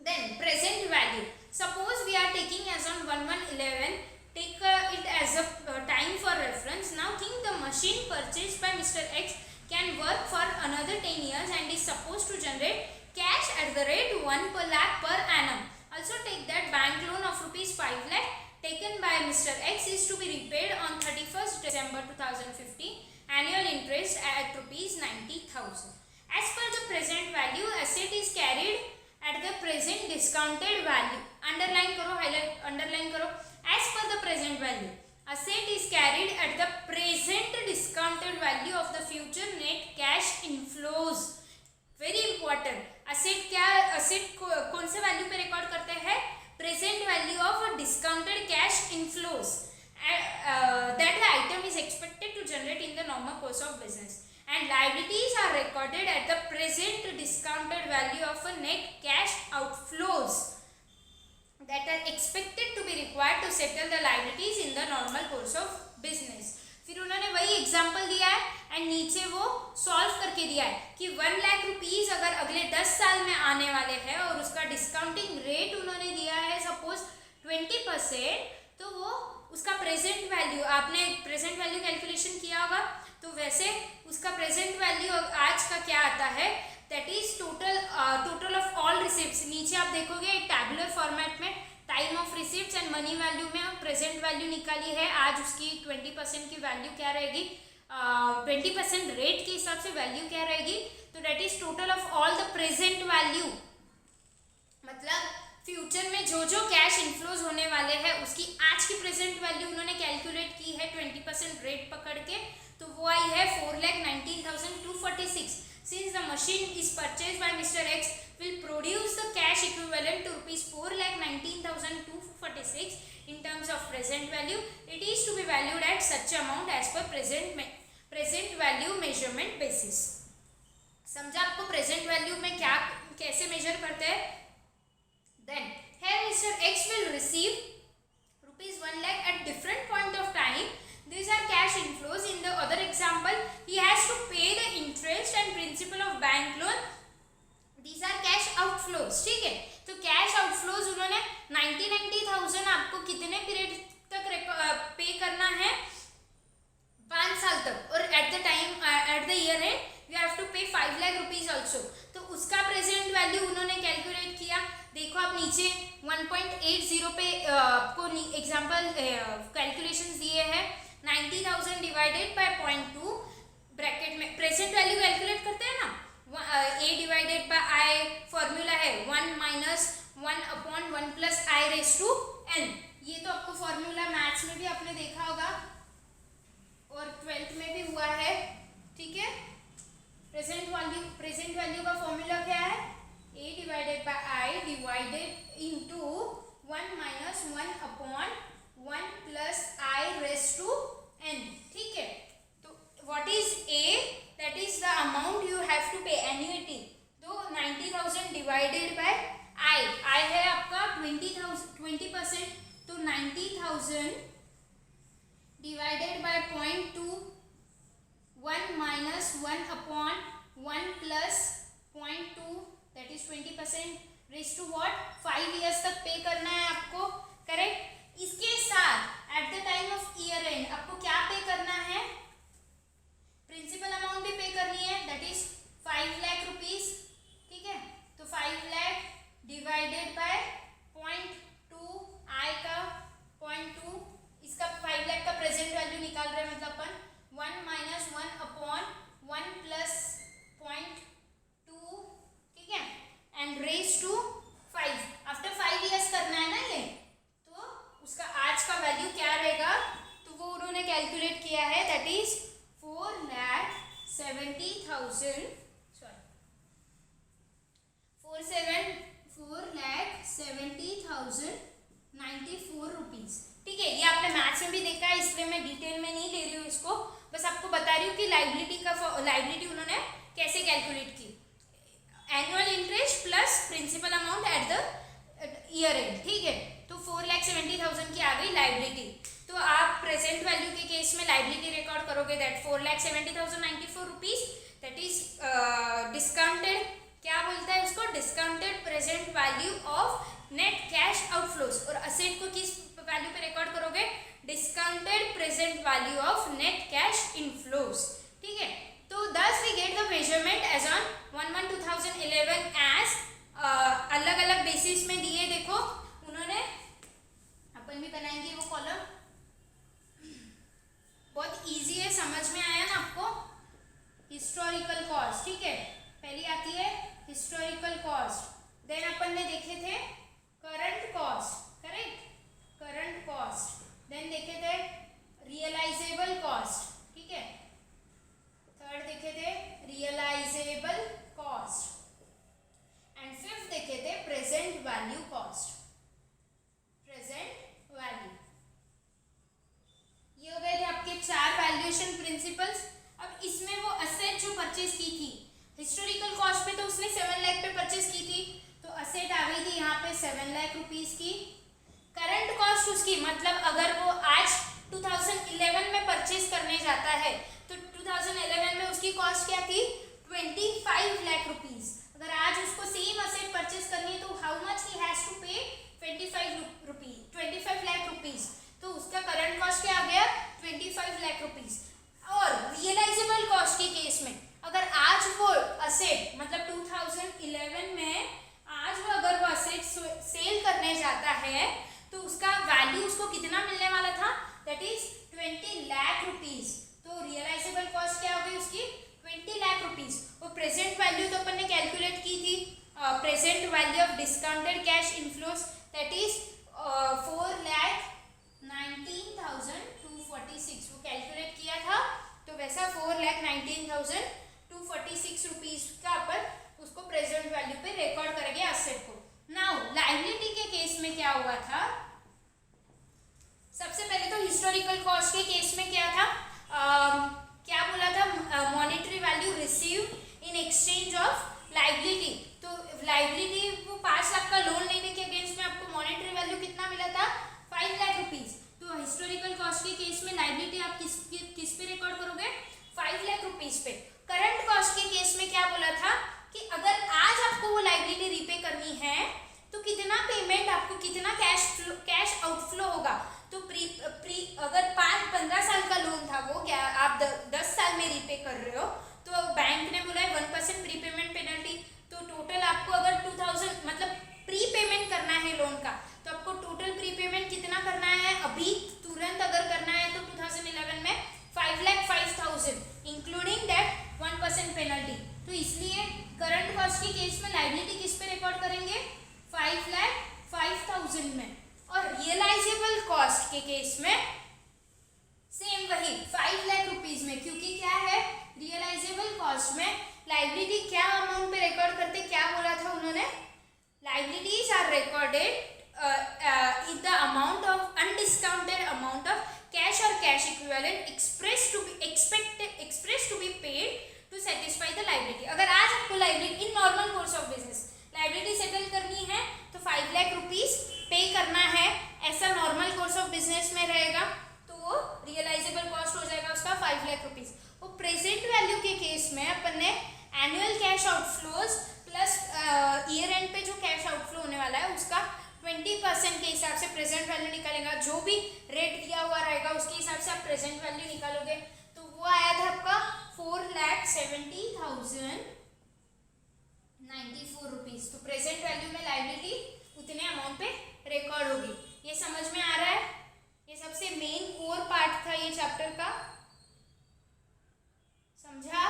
Then present value. Suppose we are taking as on 1/1/11. Take it as a time for reference. Now think the machine purchased by Mr. X can work for another 10 years and is supposed to generate cash at the rate 1 per lakh per annum. Also take that bank loan of rupees 5 lakh taken by Mr. X is to be repaid on 31st December 2015. Annual interest at rupees 90,000. As per the present value, asset is carried at the present discounted value. Underline करो, highlight, underline करो. As per the present value, asset is carried at the present discounted value of the future net cash inflows. Very important. Asset क्या, asset कौन से value पे record करते हैं? Present value of discounted cash inflows that the item is expected to generate in the normal course of business. And liabilities are recorded at the present discounted value of a net cash outflows that are expected to be required to settle the liabilities in the normal course of business. फिर उन्होंने वही example दिया है and नीचे वो solve करके दिया है कि 1 लाख रुपीस अगर अगले 10 साल में आने वाले हैं और उसका डिस्काउंटिंग रेट उन्होंने दिया है सपोज 20%, तो वो उसका प्रेजेंट वैल्यू, आपने प्रेजेंट वैल्यू कैलकुलेशन किया होगा, तो वैसे उसका प्रेजेंट वैल्यू आज का क्या आता है, that is total of all receipts. नीचे आप देखोगे एक टैबुलर फॉर्मेट में time of receipts and money value में प्रेजेंट वैल्यू निकाली है, आज उसकी 20% की वैल्यू क्या रहेगी, 20% रेट के हिसाब से वैल्यू क्या रहेगी, तो that is total of all the present value, मतलब फ्यूचर में जो जो कैश इनफ्लोज होने वाले हैं उसकी आज की प्रेजेंट वैल्यू उन्होंने कैलकुलेट की है 20% रेट पकड़ के, तो वो आई है 4,19,246. Since the machine is purchased by Mr. X will produce the cash equivalent to rupees 4,19,246 in terms of present value, it is to be valued at such amount as per present value measurement basis. समझा आपको present value में क्या कैसे major करते हैं? Then here Mr. X will receive rupees 1 lakh at different point of time. These are cash inflows. In the other example, he has to pay the interest and principal of bank loan. These are cash outflows. ठीक है, तो cash outflows उन्होंने 90,000 आपको कितने period तक पे करना है? 5 साल तक, और at the time at the year end you have to pay 5 lakh rupees also, तो उसका प्रेजेंट वैल्यू उन्होंने कैलकुलेट किया। देखो आप नीचे 1.80 पे आपको एग्जाम्पल कैलकुलेशंस दिए हैं। 90,000 डिवाइडेड बाय 0.2 ब्रैकेट में प्रेजेंट वैल्यू कैलकुलेट करते हैं ना, a divided by I formula है 1 minus 1/1 plus I raise to n। ये तो आपको फॉर्मूला मैथ्स में भी आपने देखा होगा और 12th में भी हुआ है, ठीक है। प्रेजेंट वैल्यू का फॉर्मूला क्या है, a divided by I divided into 1 minus 1/1 plus I raise to n, ठीक है। तो what is a, that is the amount you have to pay annuity. तो 90,000 डिवाइडेड बाय आई है आपका 20%, तो 90,000 divided by 0.2, 1 minus 1/1 plus 0.2 that is 20% raise to what 5 years तक पे करना है आपको, करेक्ट। इसके साथ at the time of year end आपको क्या पे करना है, प्रिंसिपल अमाउंट भी पे करनी है, दैट इज 5 लाख रुपीज, ठीक है। तो 5 लाख डिवाइडेड बाय 0.2 आई का 0.2, इसका 5 लाख का प्रेजेंट वैल्यू निकाल रहे हैं, मतलब अपन 1 माइनस 1/1 प्लस 0.2, ठीक है, and raise to 5। After 5 years करना है ना ये, तो उसका आज का वैल्यू क्या रहेगा, तो वो उन्होंने कैलकुलेट किया है, दैट इज 4,70,000 4,70,094 रुपीज, ठीक है। ये आपने मैथ्स में भी देखा है, इसलिए मैं डिटेल में नहीं ले रही हूँ इसको, बस आपको बता रही हूँ कि लाइबिलिटी उन्होंने कैसे कैलकुलेट की। Annual interest plus principal amount at the year end, ठीक है। तो 4,70,000 की आ गई लाइबिलिटी। तो आप प्रेजेंट वैल्यू के केस में लाइबिलिटी रिकॉर्ड करोगे, that 4,70,094 rupees, that is discounted, क्या बोलता है उसको, discounted present value of net cash outflows. और असेट को किस वैल्यू पे रिकॉर्ड करोगे, discounted present value of net cash inflows, ठीक है। तो thus we get the measurement as on 1/1/2011 as अलग अलग बेसिस में दिए, देखो उन्होंने, अपन भी बनाएंगे वो कॉलम, बहुत इजी है, समझ में आया ना आपको। हिस्टोरिकल कॉस्ट, ठीक है, पहली आती है हिस्टोरिकल कॉस्ट, देन अपन ने देखे थे current cost, correct, current cost, then देखे थे रियलाइजेबल कॉस्ट, ठीक है, थर्ड देखे थे रियलाइजेबल कॉस्ट, एंड फिफ्थ देखे थे present value cost, present value. ये हो गए थे आपके 4 वैल्यूएशन प्रिंसिपल्स। अब इसमें वो असेट जो परचेज की थी, हिस्टोरिकल कॉस्ट पे तो उसने 7 लाख पे परचेज की थी, तो असेट आ गई थी यहाँ पे 7 लाख रुपीस की। करंट कॉस्ट उसकी, मतलब अगर वो आज 2011 में परचेज करने जाता है, तो 2011 में उसकी कॉस्ट क्या थी, 25 लाख रुपीस। अगर आज उसको सेम असेट परचेज करनी है, तो how much he has to pay, 25 lakh rupees. तो उसका करंट कॉस्ट क्या आ गया, 25 लाख रुपीस। और रियलाइजेबल कॉस्ट के केस में, अगर आज वो असेट, मतलब 2011 में आज वो अगर वो असेट सेल करने जाता है, तो उसका वैल्यू उसको कितना मिलने वाला था, दैट इज 20 लाख रुपीस। तो रियलाइजेबल कॉस्ट क्या हो गई उसकी, 20 लाख रुपीस। और प्रेजेंट वैल्यू तो अपन ने कैलकुलेट की थी, present value of discounted cash inflows, that is 4,19,246, वो कैलकुलेट किया था, तो वैसा 4,19,246 रुपीज का अपन उसको प्रेजेंट वैल्यू पे रिकॉर्ड करेंगे असेट को। नाउ लायबिलिटी के केस में क्या हुआ था, सबसे पहले तो हिस्टोरिकल कॉस्ट के केस में क्या था, क्या बोला था, monetary value receive in exchange of liability. तो लायबिलिटी वो 5 लाख का लोन लेने के अगेंस्ट में आपको मॉनेटरी वैल्यू कितना मिला था, 5 लाख रुपीस। तो हिस्टोरिकल कॉस्ट के केस में लायबिलिटी आप किस पे रिकॉर्ड करोगे, 5 लाख रुपीस पे। करंट कॉस्ट के केस में क्या बोला था कि अगर आज आपको वो लायबिलिटी रीपे करनी है, तो कितना पेमेंट आपको, कितना कैश आउटफ्लो होगा। तो अगर 5-15 साल का लोन था वो, क्या आप 10 साल में रीपे कर रहे हो, तो बैंक ने बोला है 1% प्रीपेमेंट पेनल्टी। तो टोटल आपको अगर 2000 मतलब प्री पेमेंट करना में। और रियलाइजेबल कॉस्ट के केस में सेम वही 5 लाख रुपीज में, क्योंकि क्या है रियलाइजेबल कॉस्ट में लाइबिलिटी क्या अमाउंट पे रिकॉर्ड करते, क्या बोला था उन्होंने, liabilities are recorded in the amount of undiscounted amount of cash or cash equivalent expressed to be paid to satisfy the liability। अगर आज आपको liability in normal course of business liability settle करनी है तो 5 लाख रुपीज पे करना है, ऐसा नॉर्मल कोर्स ऑफ बिजनेस में रहेगा, तो वो रियलाइजेबल कॉस्ट हो जाएगा उसका 5 लाख रुपीज। वो प्रेजेंट वैल्यू के केस में अपन ने annual cash outflows plus year and पे जो कैश आउटफ्लो होने वाला है उसका 20% के हिसाब से प्रेजेंट वैल्यू निकालेगा, जो भी रेट दिया हुआ रहेगा उसके हिसाब से आप प्रेजेंट वैल्यू निकालोगे, तो वो आया था आपका 4,70,094 रुपीज। तो प्रेजेंट वैल्यू में लाइबिलिटी उतने अमाउंट पे रिकॉर्ड होगी। ये समझ में आ रहा है, ये सबसे मेन कोर पार्ट था ये चैप्टर का, समझा?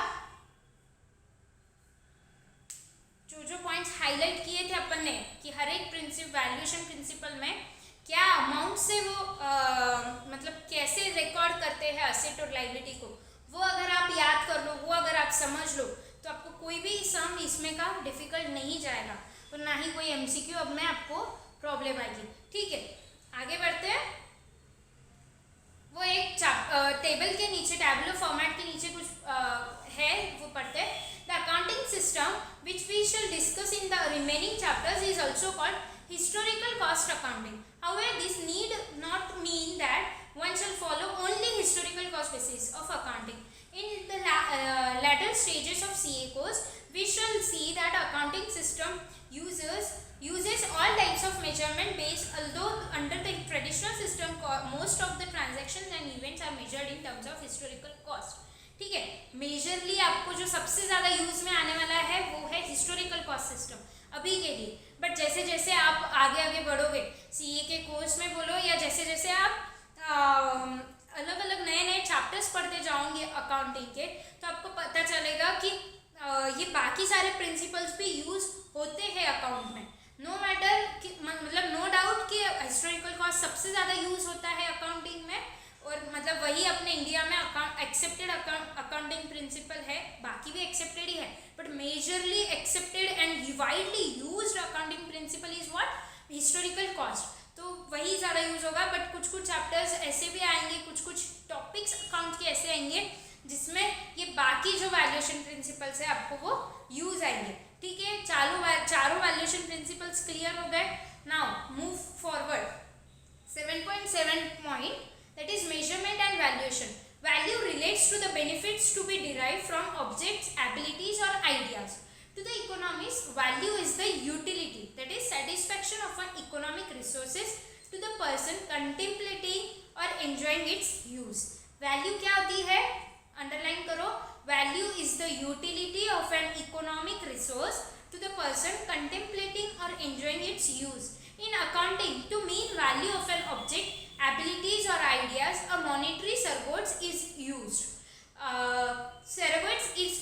जो पॉइंट्स हाईलाइट किए थे अपन ने कि हर एक वैल्यूएशन प्रिंसिपल में क्या अमाउंट से वो मतलब कैसे रिकॉर्ड करते हैं असेट और लायबिलिटी को, वो अगर आप याद कर लो, वो अगर आप समझ लो तो आपको कोई भी सम इसमें का डिफिकल्ट नहीं जाएगा और ना ही कोई एमसीक्यू अब में आपको प्रॉब्लम आएगी। ठीक है, आगे बढ़ते हैं। वो एक टेबल के नीचे, टैबुलर फॉर्मेट के नीचे कुछ है, वो पढ़ते हैं। The accounting system which we shall discuss in the remaining chapters is also called historical cost accounting. However, this need not mean that one shall follow only historical cost basis of accounting. In the latter stages of CA course, we shall see that accounting system uses all types of measurement based, although under the traditional system most of the transactions and events are measured in terms of historical cost. ठीक है, majorly आपको जो सबसे ज़्यादा use में आने वाला है वो है हिस्टोरिकल कॉस्ट सिस्टम अभी के लिए। बट जैसे जैसे आप आगे आगे बढ़ोगे सीए के कोर्स में बोलो या जैसे जैसे आप अलग अलग नए नए चैप्टर्स पढ़ते जाओगे अकाउंटिंग के, तो आपको पता चलेगा कि ये बाकी सारे प्रिंसिपल्स भी यूज होते हैं अकाउंट में। नो मैटर कि मतलब नो डाउट कि हिस्टोरिकल कॉस्ट सबसे ज़्यादा यूज होता है अकाउंटिंग में, और मतलब वही अपने इंडिया में एक्सेप्टेड अकाउंटिंग प्रिंसिपल है, बाकी भी एक्सेप्टेड ही है, but majorly accepted and widely used accounting principle is what, historical cost. तो वही ज़्यादा यूज होगा, बट कुछ कुछ चैप्टर्स ऐसे भी आएंगे, कुछ कुछ टॉपिक्स अकाउंट के ऐसे आएंगे जिसमें ये बाकी जो वैल्यूएशन प्रिंसिपल्स है आपको वो यूज आएंगे। ठीक है, चारों वैल्यूएशन प्रिंसिपल्स क्लियर हो गए। Now move forward 7.7 point, that is measurement and valuation. Value relates to the benefits to be derived from objects, abilities or ideas. To the economist, value is the utility, that is satisfaction of an economic resources to the person contemplating or enjoying its use. Value क्या होती है, underline करो, value is the utility of an economic resource to the person contemplating or enjoying its use. In accounting, to mean value of an object, abilities or ideas, a monetary surrogate is used. Surrogate is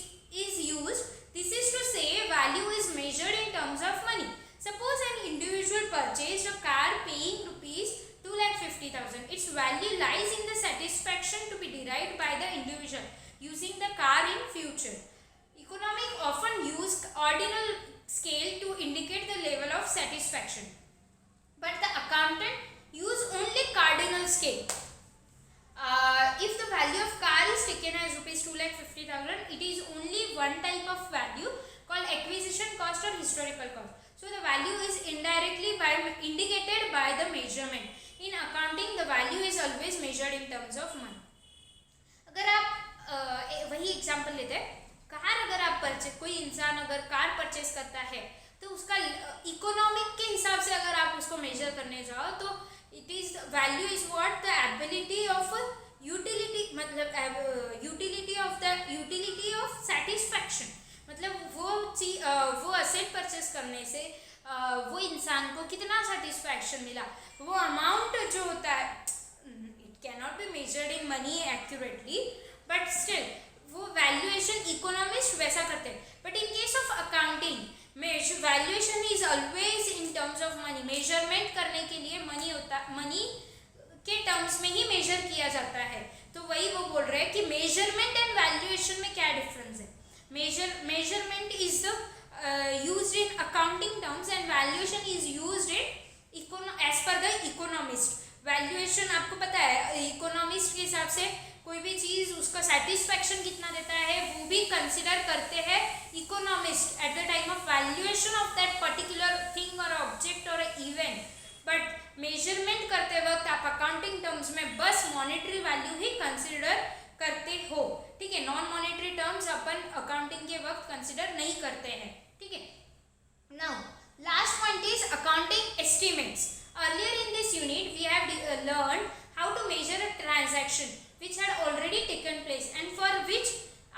used. This is to say value is measured in terms of money. Suppose an individual purchased a car paying rupees 2,50,000. Its value lies in the satisfaction to be derived by the individual using the car in future. Economics often use ordinal scale to indicate the level of satisfaction, but the accountant use only cardinal scale. If the value of car is taken as rupees 2,50,000, it is only one type of value called acquisition cost or historical cost. So the value is indirectly indicated by the measurement. In accounting, the value is always measured in terms of money. अगर आप वही example लेते हैं, car अगर आप कोई इंसान अगर कार परचेस करता है तो उसका इकोनॉमिक के हिसाब से अगर आप उसको मेजर करने जाओ तो it is value is what, the ability of utility, मतलब यूटिलिटी ऑफ सेटिस्फैक्शन, मतलब वो असेट परचेस करने से वो इंसान को कितना सेटिस्फैक्शन मिला, वो अमाउंट जो होता है it can not be measured in money accurately, but still वो वैल्यूएशन इकोनॉमिस्ट वैसा करते हैं। But in case of accounting valuation is always in terms of money. Measurement करने के लिए मनी के टर्म्स में ही मेजर किया जाता है. तो वही वो बोल रहे हैं कि मेजरमेंट एंड वैल्यूएशन में क्या डिफरेंस है. Measurement is used in accounting terms and valuation is used in as per the economist. Valuation आपको पता है इकोनॉमिस्ट के हिसाब से कोई भी चीज उसका सेटिस्फैक्शन कितना देता है वो भी कंसिडर करते हैं economist eight the time of valuation of that particular thing और ऑब्जेक्ट और इवेंट. बट मेजरमेंट करते वक्त आप अकाउंटिंग टर्म्स में बस मॉनेटरी वैल्यू ही कंसिडर करते हो. ठीक है, नॉन मॉनेटरी टर्म्स अपन अकाउंटिंग के वक्त कंसिडर नहीं करते हैं. ठीक है. Now last point is accounting estimates. Earlier in this unit we have learned how to measure a transaction which had already taken place and for which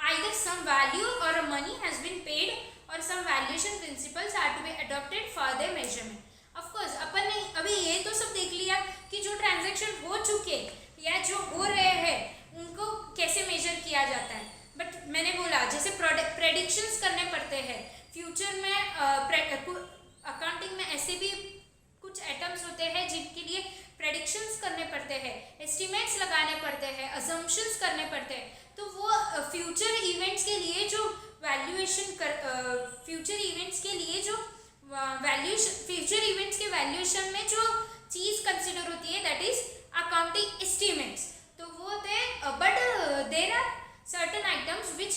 either some value or a money has been paid or some valuation principles are to be adopted for their measurement. Of course अपन ने अभी ये तो सब देख लिया कि जो transaction हो चुके या जो हो रहे हैं उनको कैसे मेजर किया जाता है. बट मैंने बोला जैसे प्रेडिक्शंस करने पड़ते हैं फ्यूचर में. अकाउंटिंग में ऐसे भी कुछ आइटम्स होते हैं जिनके लिए प्रेडिक्शंस करने पड़ते हैं, एस्टिमेट्स लगाने पड़ते हैं, अजम्पशंस करने पड़ते हैं. तो वो फ्यूचर इवेंट्स के लिए जो फ्यूचर इवेंट्स के लिए जो फ्यूचर इवेंट्स के वैल्यूएशन में जो चीज कंसिडर होती है दैट इज अकाउंटिंग एस्टिमेट्स. तो वो थे but there are certain items which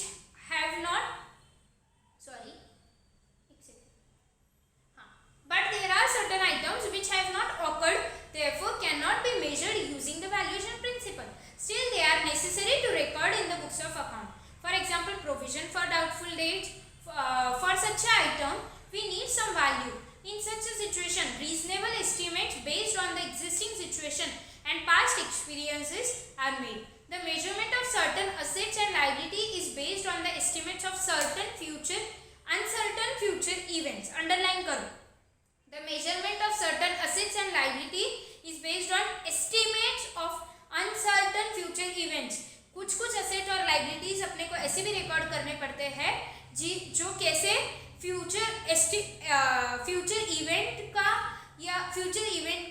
have not but there are certain items which have not occurred, therefore cannot be measured using the valuation principle. Still they are necessary to record in the books of account. For example, provision for doubtful dates. For such an item we need some value. In such a situation reasonable estimates based on the existing situation and past experiences are made. The measurement of certain assets and liability is based on the estimates of certain uncertain future events. Underline करो. The measurement of certain assets and liability is based on estimates of uncertain future events. कुछ asset और liabilities अपने को ऐसे भी record करने पड़ते हैं जो कैसे फ्यूचर इवेंट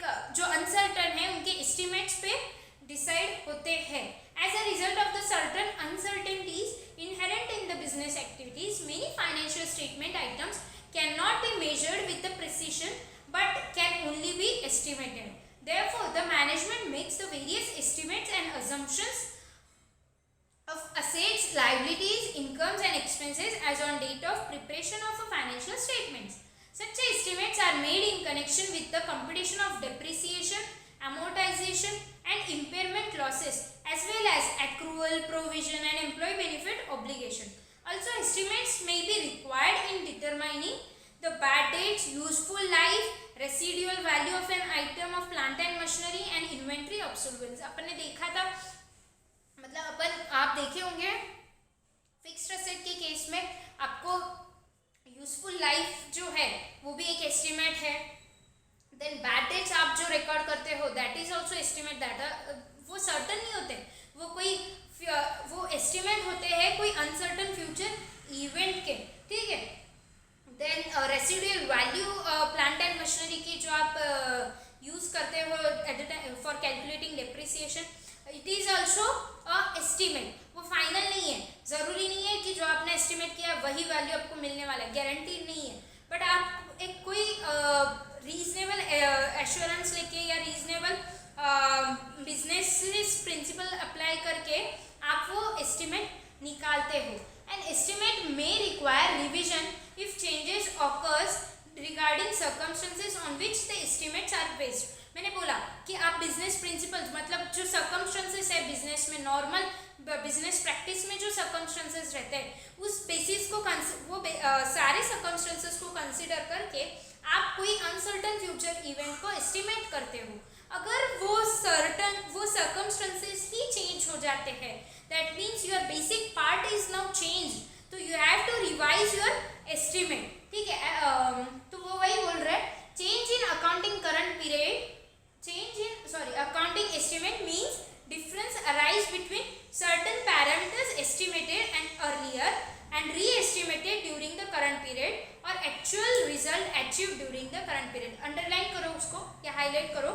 का जो अनसर्टन है उनके एस्टिमेट्स पे डिसाइड होते हैं. As a result of the certain uncertainties inherent in the business activities, many financial statement items cannot be measured with the precision but can only be estimated. Therefore, the management makes the various estimates and assumptions of assets, liabilities, incomes and expenses as on date of preparation of a financial statements. Such estimates are made in connection with the computation of depreciation, amortization and impairment losses as well as accrual, provision and employee benefit obligation. Also, estimates may be required in determining the bad debts, useful life, residual value of an item of plant and machinery and inventory obsolescence. अपन ने देखा था, मतलब आप देखे होंगे fixed asset के case में आपको यूजफुल लाइफ जो है वो भी एक एस्टिमेट है. देन बैड डेट्स आप जो रिकॉर्ड करते हो that is also estimate. That वो सर्टन नहीं होते, वो एस्टिमेट होते हैं कोई अनसर्टन फ्यूचर इवेंट के. ठीक है. Then residual value plant and machinery की जो आप यूज करते हो at the time for calculating depreciation, it is also a estimate. वो फाइनल नहीं है, जरूरी नहीं है कि जो आपने एस्टिमेट किया वही वैल्यू आपको मिलने वाला है, गारंटीड नहीं है. बट आप एक कोई रीजनेबल एश्योरेंस लेके या रीजनेबल बिजनेस प्रिंसिपल अप्लाई करके आप वो एस्टिमेट निकालते हो. An estimate may require revision if changes occurs regarding circumstances on which the estimates are based. मैंने बोला कि आप बिजनेस प्रिंसिपल्स मतलब जो सर्कमस्टेंसेस है बिजनेस में, नॉर्मल बिजनेस प्रैक्टिस में जो सर्कमस्टेंसेस रहते हैं उस बेसिस को सारे सर्कमस्टेंसेस को कंसिडर करके आप कोई अनसर्टन फ्यूचर इवेंट को एस्टिमेट करते हो. अगर वो सर्कमस्टेंसेस ही चेंज हो जाते हैं, that means your basic part is now change, तो you have to revise your estimate. ठीक है. तो वो वही बोल रहे हैं change in accounting current period, accounting estimate means difference arise between certain parameters estimated and earlier and re-estimated during the current period or actual highlight करो।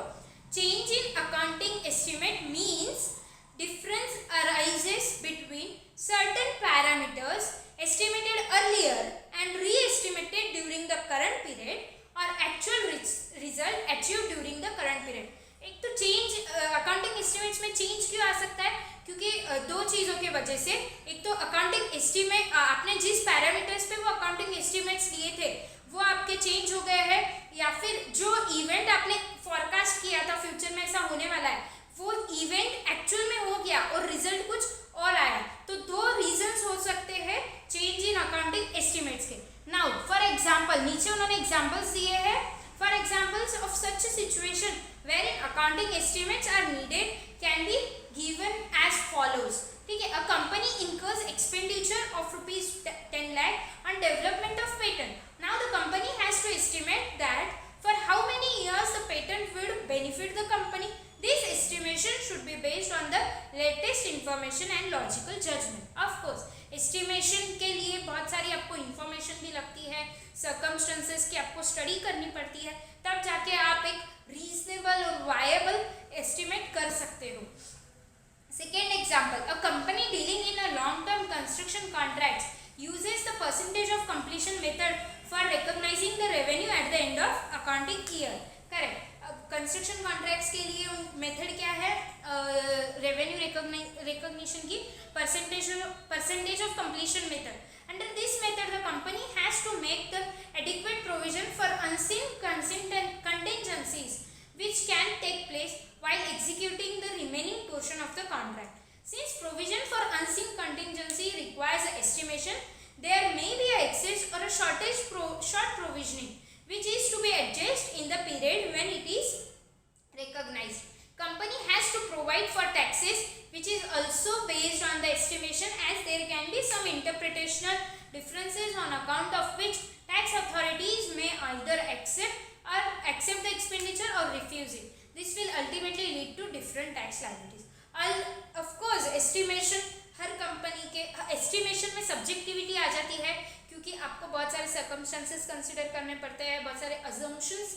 Change in accounting estimate means difference arises between certain parameters estimated earlier and re-estimated during the current period or actual result achieved during the current period। एक तो change accounting estimates में change क्यों आ सकता है, क्योंकि दो चीज़ों के वजह से। एक तो अकाउंटिंग एस्टिमेट आपने जिस पैरामीटर्स पे वो अकाउंटिंग एस्टिमेट्स लिए थे वो आपके चेंज हो गए हैं, या फिर जो इवेंट आपने फॉरकास्ट किया था फ्यूचर में ऐसा होने वाला है वो इवेंट एक्चुअल में हो गया और रिजल्ट कुछ और आया। तो दो रीजंस हो सकते हैं चेंज इन अकाउंटिंग एस्टिमेट्स के। नाउ फॉर एग्जांपल, नीचे उन्होंने एग्जांपल्स दिए हैं। For examples of such situation where in accounting estimates are needed can be given as follows. ठीक है, a company incurs expenditure of ₹10 lakh on development of patent. Now the company has to estimate that for how many years the patent would benefit the company. This estimation should be based on the latest information and logical judgment. Of course, estimation के लिए बहुत सारी आपको information भी लगती है, circumstances की आपको study करनी पड़ती है, तब जाके आप एक reasonable और viable estimate कर सकते हो। Second example, a company dealing in a long-term construction contracts uses the percentage of completion method for recognizing the revenue at the end of accounting year. Correct. Construction contracts के लिए method क्या है, revenue recognition की percentage of completion method. Under this method the company has to make the adequate provision for unseen contingencies which can take place while executing the remaining portion of the contract. Since provision for unseen contingency requires estimation, there may be a excess और a short provisioning which is to be adjusted in the period when it is recognized. Company has to provide for taxes which is also based on the estimation, as there can be some interpretational differences on account of which tax authorities may either accept the expenditure or refuse it. This will ultimately lead to different tax liabilities. Of course estimation her company के estimation में subjectivity आ जाती है, क्योंकि आपको बहुत सारे circumstances consider करने पड़ते हैं, बहुत सारे अजम्पशंस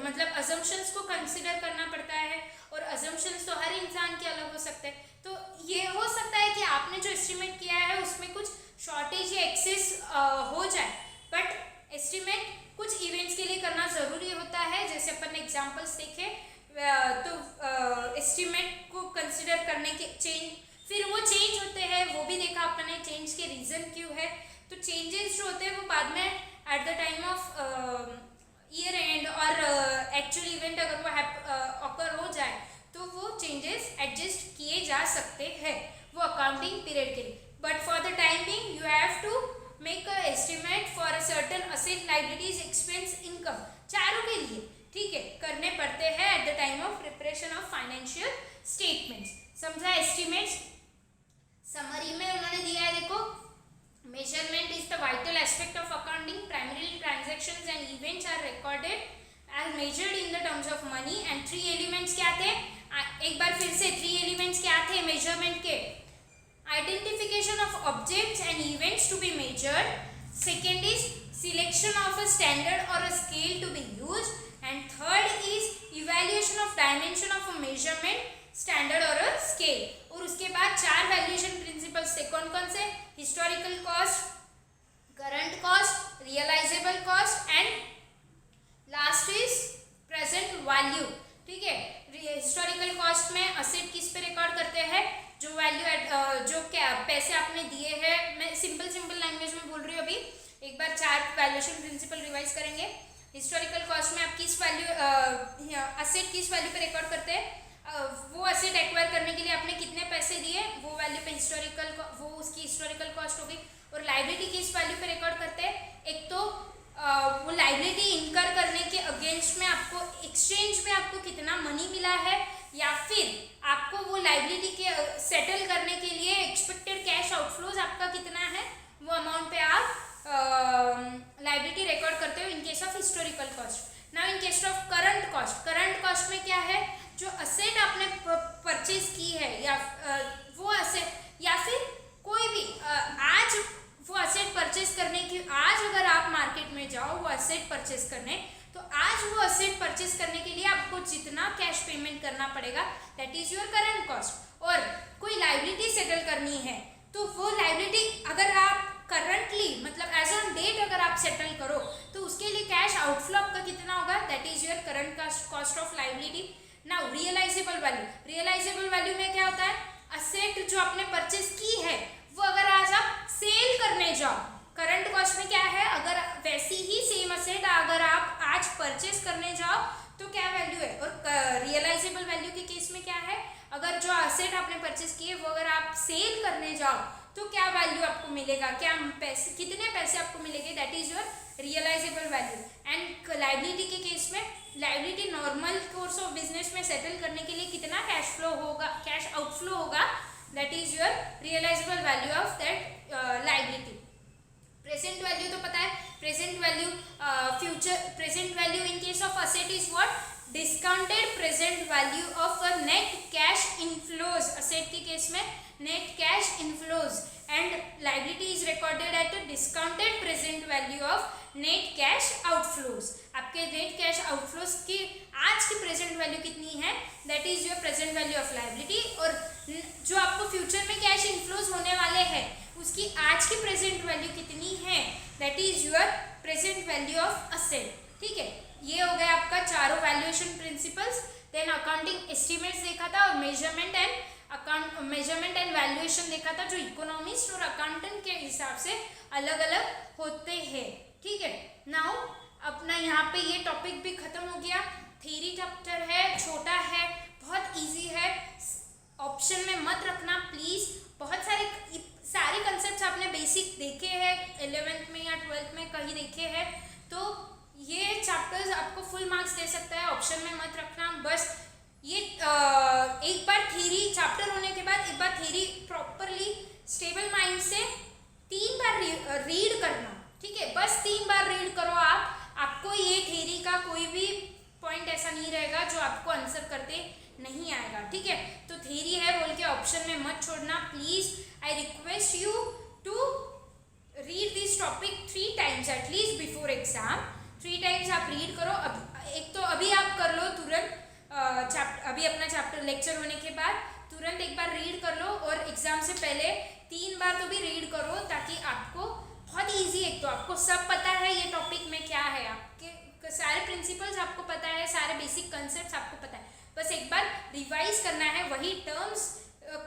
मतलब अजम्पशंस को कंसिडर करना पड़ता है, और अजम्पशंस तो हर इंसान के अलग हो सकते हैं। तो ये हो सकता है कि आपने जो एस्टिमेट किया है उसमें कुछ शॉर्टेज या एक्सेस हो जाए, बट एस्टिमेट कुछ इवेंट्स के लिए करना ज़रूरी होता है। जैसे अपन ने एग्जाम्पल्स देखे, तो एस्टिमेट को कंसिडर करने के चेंज, फिर वो चेंज होते हैं, वो भी देखा अपन ने चेंज के रीज़न क्यों है। तो चेंजेस जो होते हैं वो बाद में eight the time of year and और एक्चुअल इवेंट अगर वो ऑकर हो जाए तो वो चेंजेस एडजस्ट किए जा सकते हैं वो अकाउंटिंग पीरियड के लिए। But for the time being you have to make a estimate for a certain asset, liabilities, expense, income, चारों के लिए ठीक है करने पड़ते हैं at the time of preparation of financial statements. समझा एस्टिमेट्स? समरी में उन्होंने दिया है, देखो, measurement is the vital aspect of accounting, primarily transactions and events are recorded as measured in the terms of money, and 3 elements क्या थे, एक बार फिर से 3 एलिमेंट्स क्या थे मेजरमेंट के, identification of objects and events to be measured, second is selection of a standard और a scale to be used, and third is evaluation of dimension of a measurement, standard और scale. और उसके बाद 4 valuation principles थे, कौन कौन से, historical cost, current cost, realisable cost, and last is present value. ठीक है, हिस्टोरिकल कॉस्ट में असेट किस पे रिकॉर्ड करते हैं, जो वैल्यू जो क्या पैसे आपने दिए हैं। मैं सिंपल लैंग्वेज में बोल रही हूँ अभी, एक बार 4 वैल्यूएशन प्रिंसिपल रिवाइज करेंगे। हिस्टोरिकल कॉस्ट में आप किस वैल्यू असेट किस वैल्यू पे रिकॉर्ड करते हैं, वो असेट एक्वायर करने के लिए आपने कितने पैसे दिए, वो वैल्यू पे वो उसकी हिस्टोरिकल कॉस्ट होगी। और लाइबिलिटी किस वैल्यू पे रिकॉर्ड करते हैं, एक तो वो लाइबिलिटी इनकर करने के अगेंस्ट में आपको एक्सचेंज में आपको कितना मनी मिला है, या फिर आपको वो लाइबिलिटी के सेटल करने के लिए एक्सपेक्टेड कैश आउटफ्लोज आपका कितना है, वो अमाउंट पे आप लाइबिलिटी रिकॉर्ड करते हो इन case of historical cost. Now in case of current cost में क्या है, जो असेट आपने परचेज की है या वो असेट, या फिर कोई भी आज वो असेट परचेज करने की, आज अगर आप मार्केट में जाओ वो असेट परचेज करने, तो आज वो असेट परचेस करने के लिए आपको जितना कैश पेमेंट करना पड़ेगा that is your current cost. और कोई लाइबिलिटी सेटल करनी है तो वो लाइबिलिटी अगर आप करंटली मतलब एज ऑन डेट अगर आप सेटल करो तो उसके लिए कैश आउटफ्लो आपका कितना होगा, that is your current cost of liability. Now realisable value, realisable value में क्या होता है, असेट जो आपने परचेस की है वो अगर आज आप सेल करने जाओ, करंट कॉस्ट में क्या है, अगर वैसी ही सेम असेट अगर आप आज परचेस करने जाओ तो क्या वैल्यू है। और रियलाइजेबल वैल्यू के केस में क्या है, अगर जो असेट आपने परचेस किए वो अगर आप सेल करने जाओ तो क्या वैल्यू आपको मिलेगा, क्या पैसे, कितने पैसे आपको मिलेंगे, that is your realisable value. And liability के केस में liability normal course of business में सेटल करने के लिए कितना कैश फ्लो होगा, कैश आउटफ्लो होगा, that is your realisable value of that liability. Present value तो पता है, present value future, present value in case of asset is what, discounted present value of a net cash inflows, asset के case में net cash inflows, and liability is recorded at a discounted present value of net cash outflows. आपके net cash outflows की आज की present value कितनी है, that is your present value of liability. और जो आपको फ्यूचर में कैश इनफ्लोज होने वाले हैं उसकी आज की प्रेजेंट वैल्यू कितनी है, that is your present value of asset. ठीक है, ये हो गया आपका चारों valuation principles. Then accounting estimates देखा था और मेजरमेंट एंड वैल्यूएशन देखा था, जो इकोनॉमिस्ट और अकाउंटेंट के हिसाब से अलग अलग होते हैं। ठीक है, नाउ अपना यहाँ पे ये टॉपिक भी खत्म हो गया। थ्योरी चैप्टर है, छोटा है, बहुत इजी है, ऑप्शन में मत रखना प्लीज। बहुत सारे कंसेप्ट आपने बेसिक देखे हैं 11th में या 12th में कहीं देखे हैं, तो ये चैप्टर्स आपको फुल मार्क्स दे सकता है, ऑप्शन में मत रखना। बस ये एक बार थ्योरी चैप्टर होने के बाद एक बार थ्योरी प्रॉपरली स्टेबल माइंड से 3 बार रीड करना। ठीक है, बस 3 बार रीड करो आप, आपको ये थ्योरी का कोई भी पॉइंट ऐसा नहीं रहेगा जो आपको आंसर करते नहीं आएगा। ठीक है, तो थ्योरी है बोल के ऑप्शन में मत छोड़ना please. I request you to read this topic 3 times at least before exam. 3 times आप रीड करो। एक तो अभी आप कर लो तुरंत, अभी अपना चैप्टर लेक्चर होने के बाद तुरंत एक बार रीड कर लो, और एग्जाम से पहले 3 बार तो भी रीड करो, ताकि आपको बहुत इजी, एक तो आपको सब पता है ये टॉपिक में क्या है, आपके सारे प्रिंसिपल्स आपको पता है, सारे बेसिक कंसेप्ट आपको पता है, बस एक बार रिवाइज करना है। वही टर्म्स,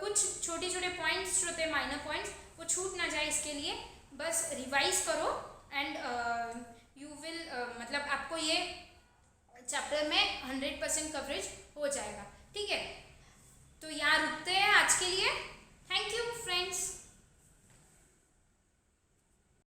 कुछ छोटे छोटे पॉइंट्स जो होते हैं माइनर पॉइंट्स, वो छूट ना जाए, इसके लिए बस रिवाइज करो एंड यू विल, मतलब आपको ये चैप्टर में 100% कवरेज हो जाएगा। ठीक है, तो यहाँ रुकते हैं आज के लिए। Thank you friends.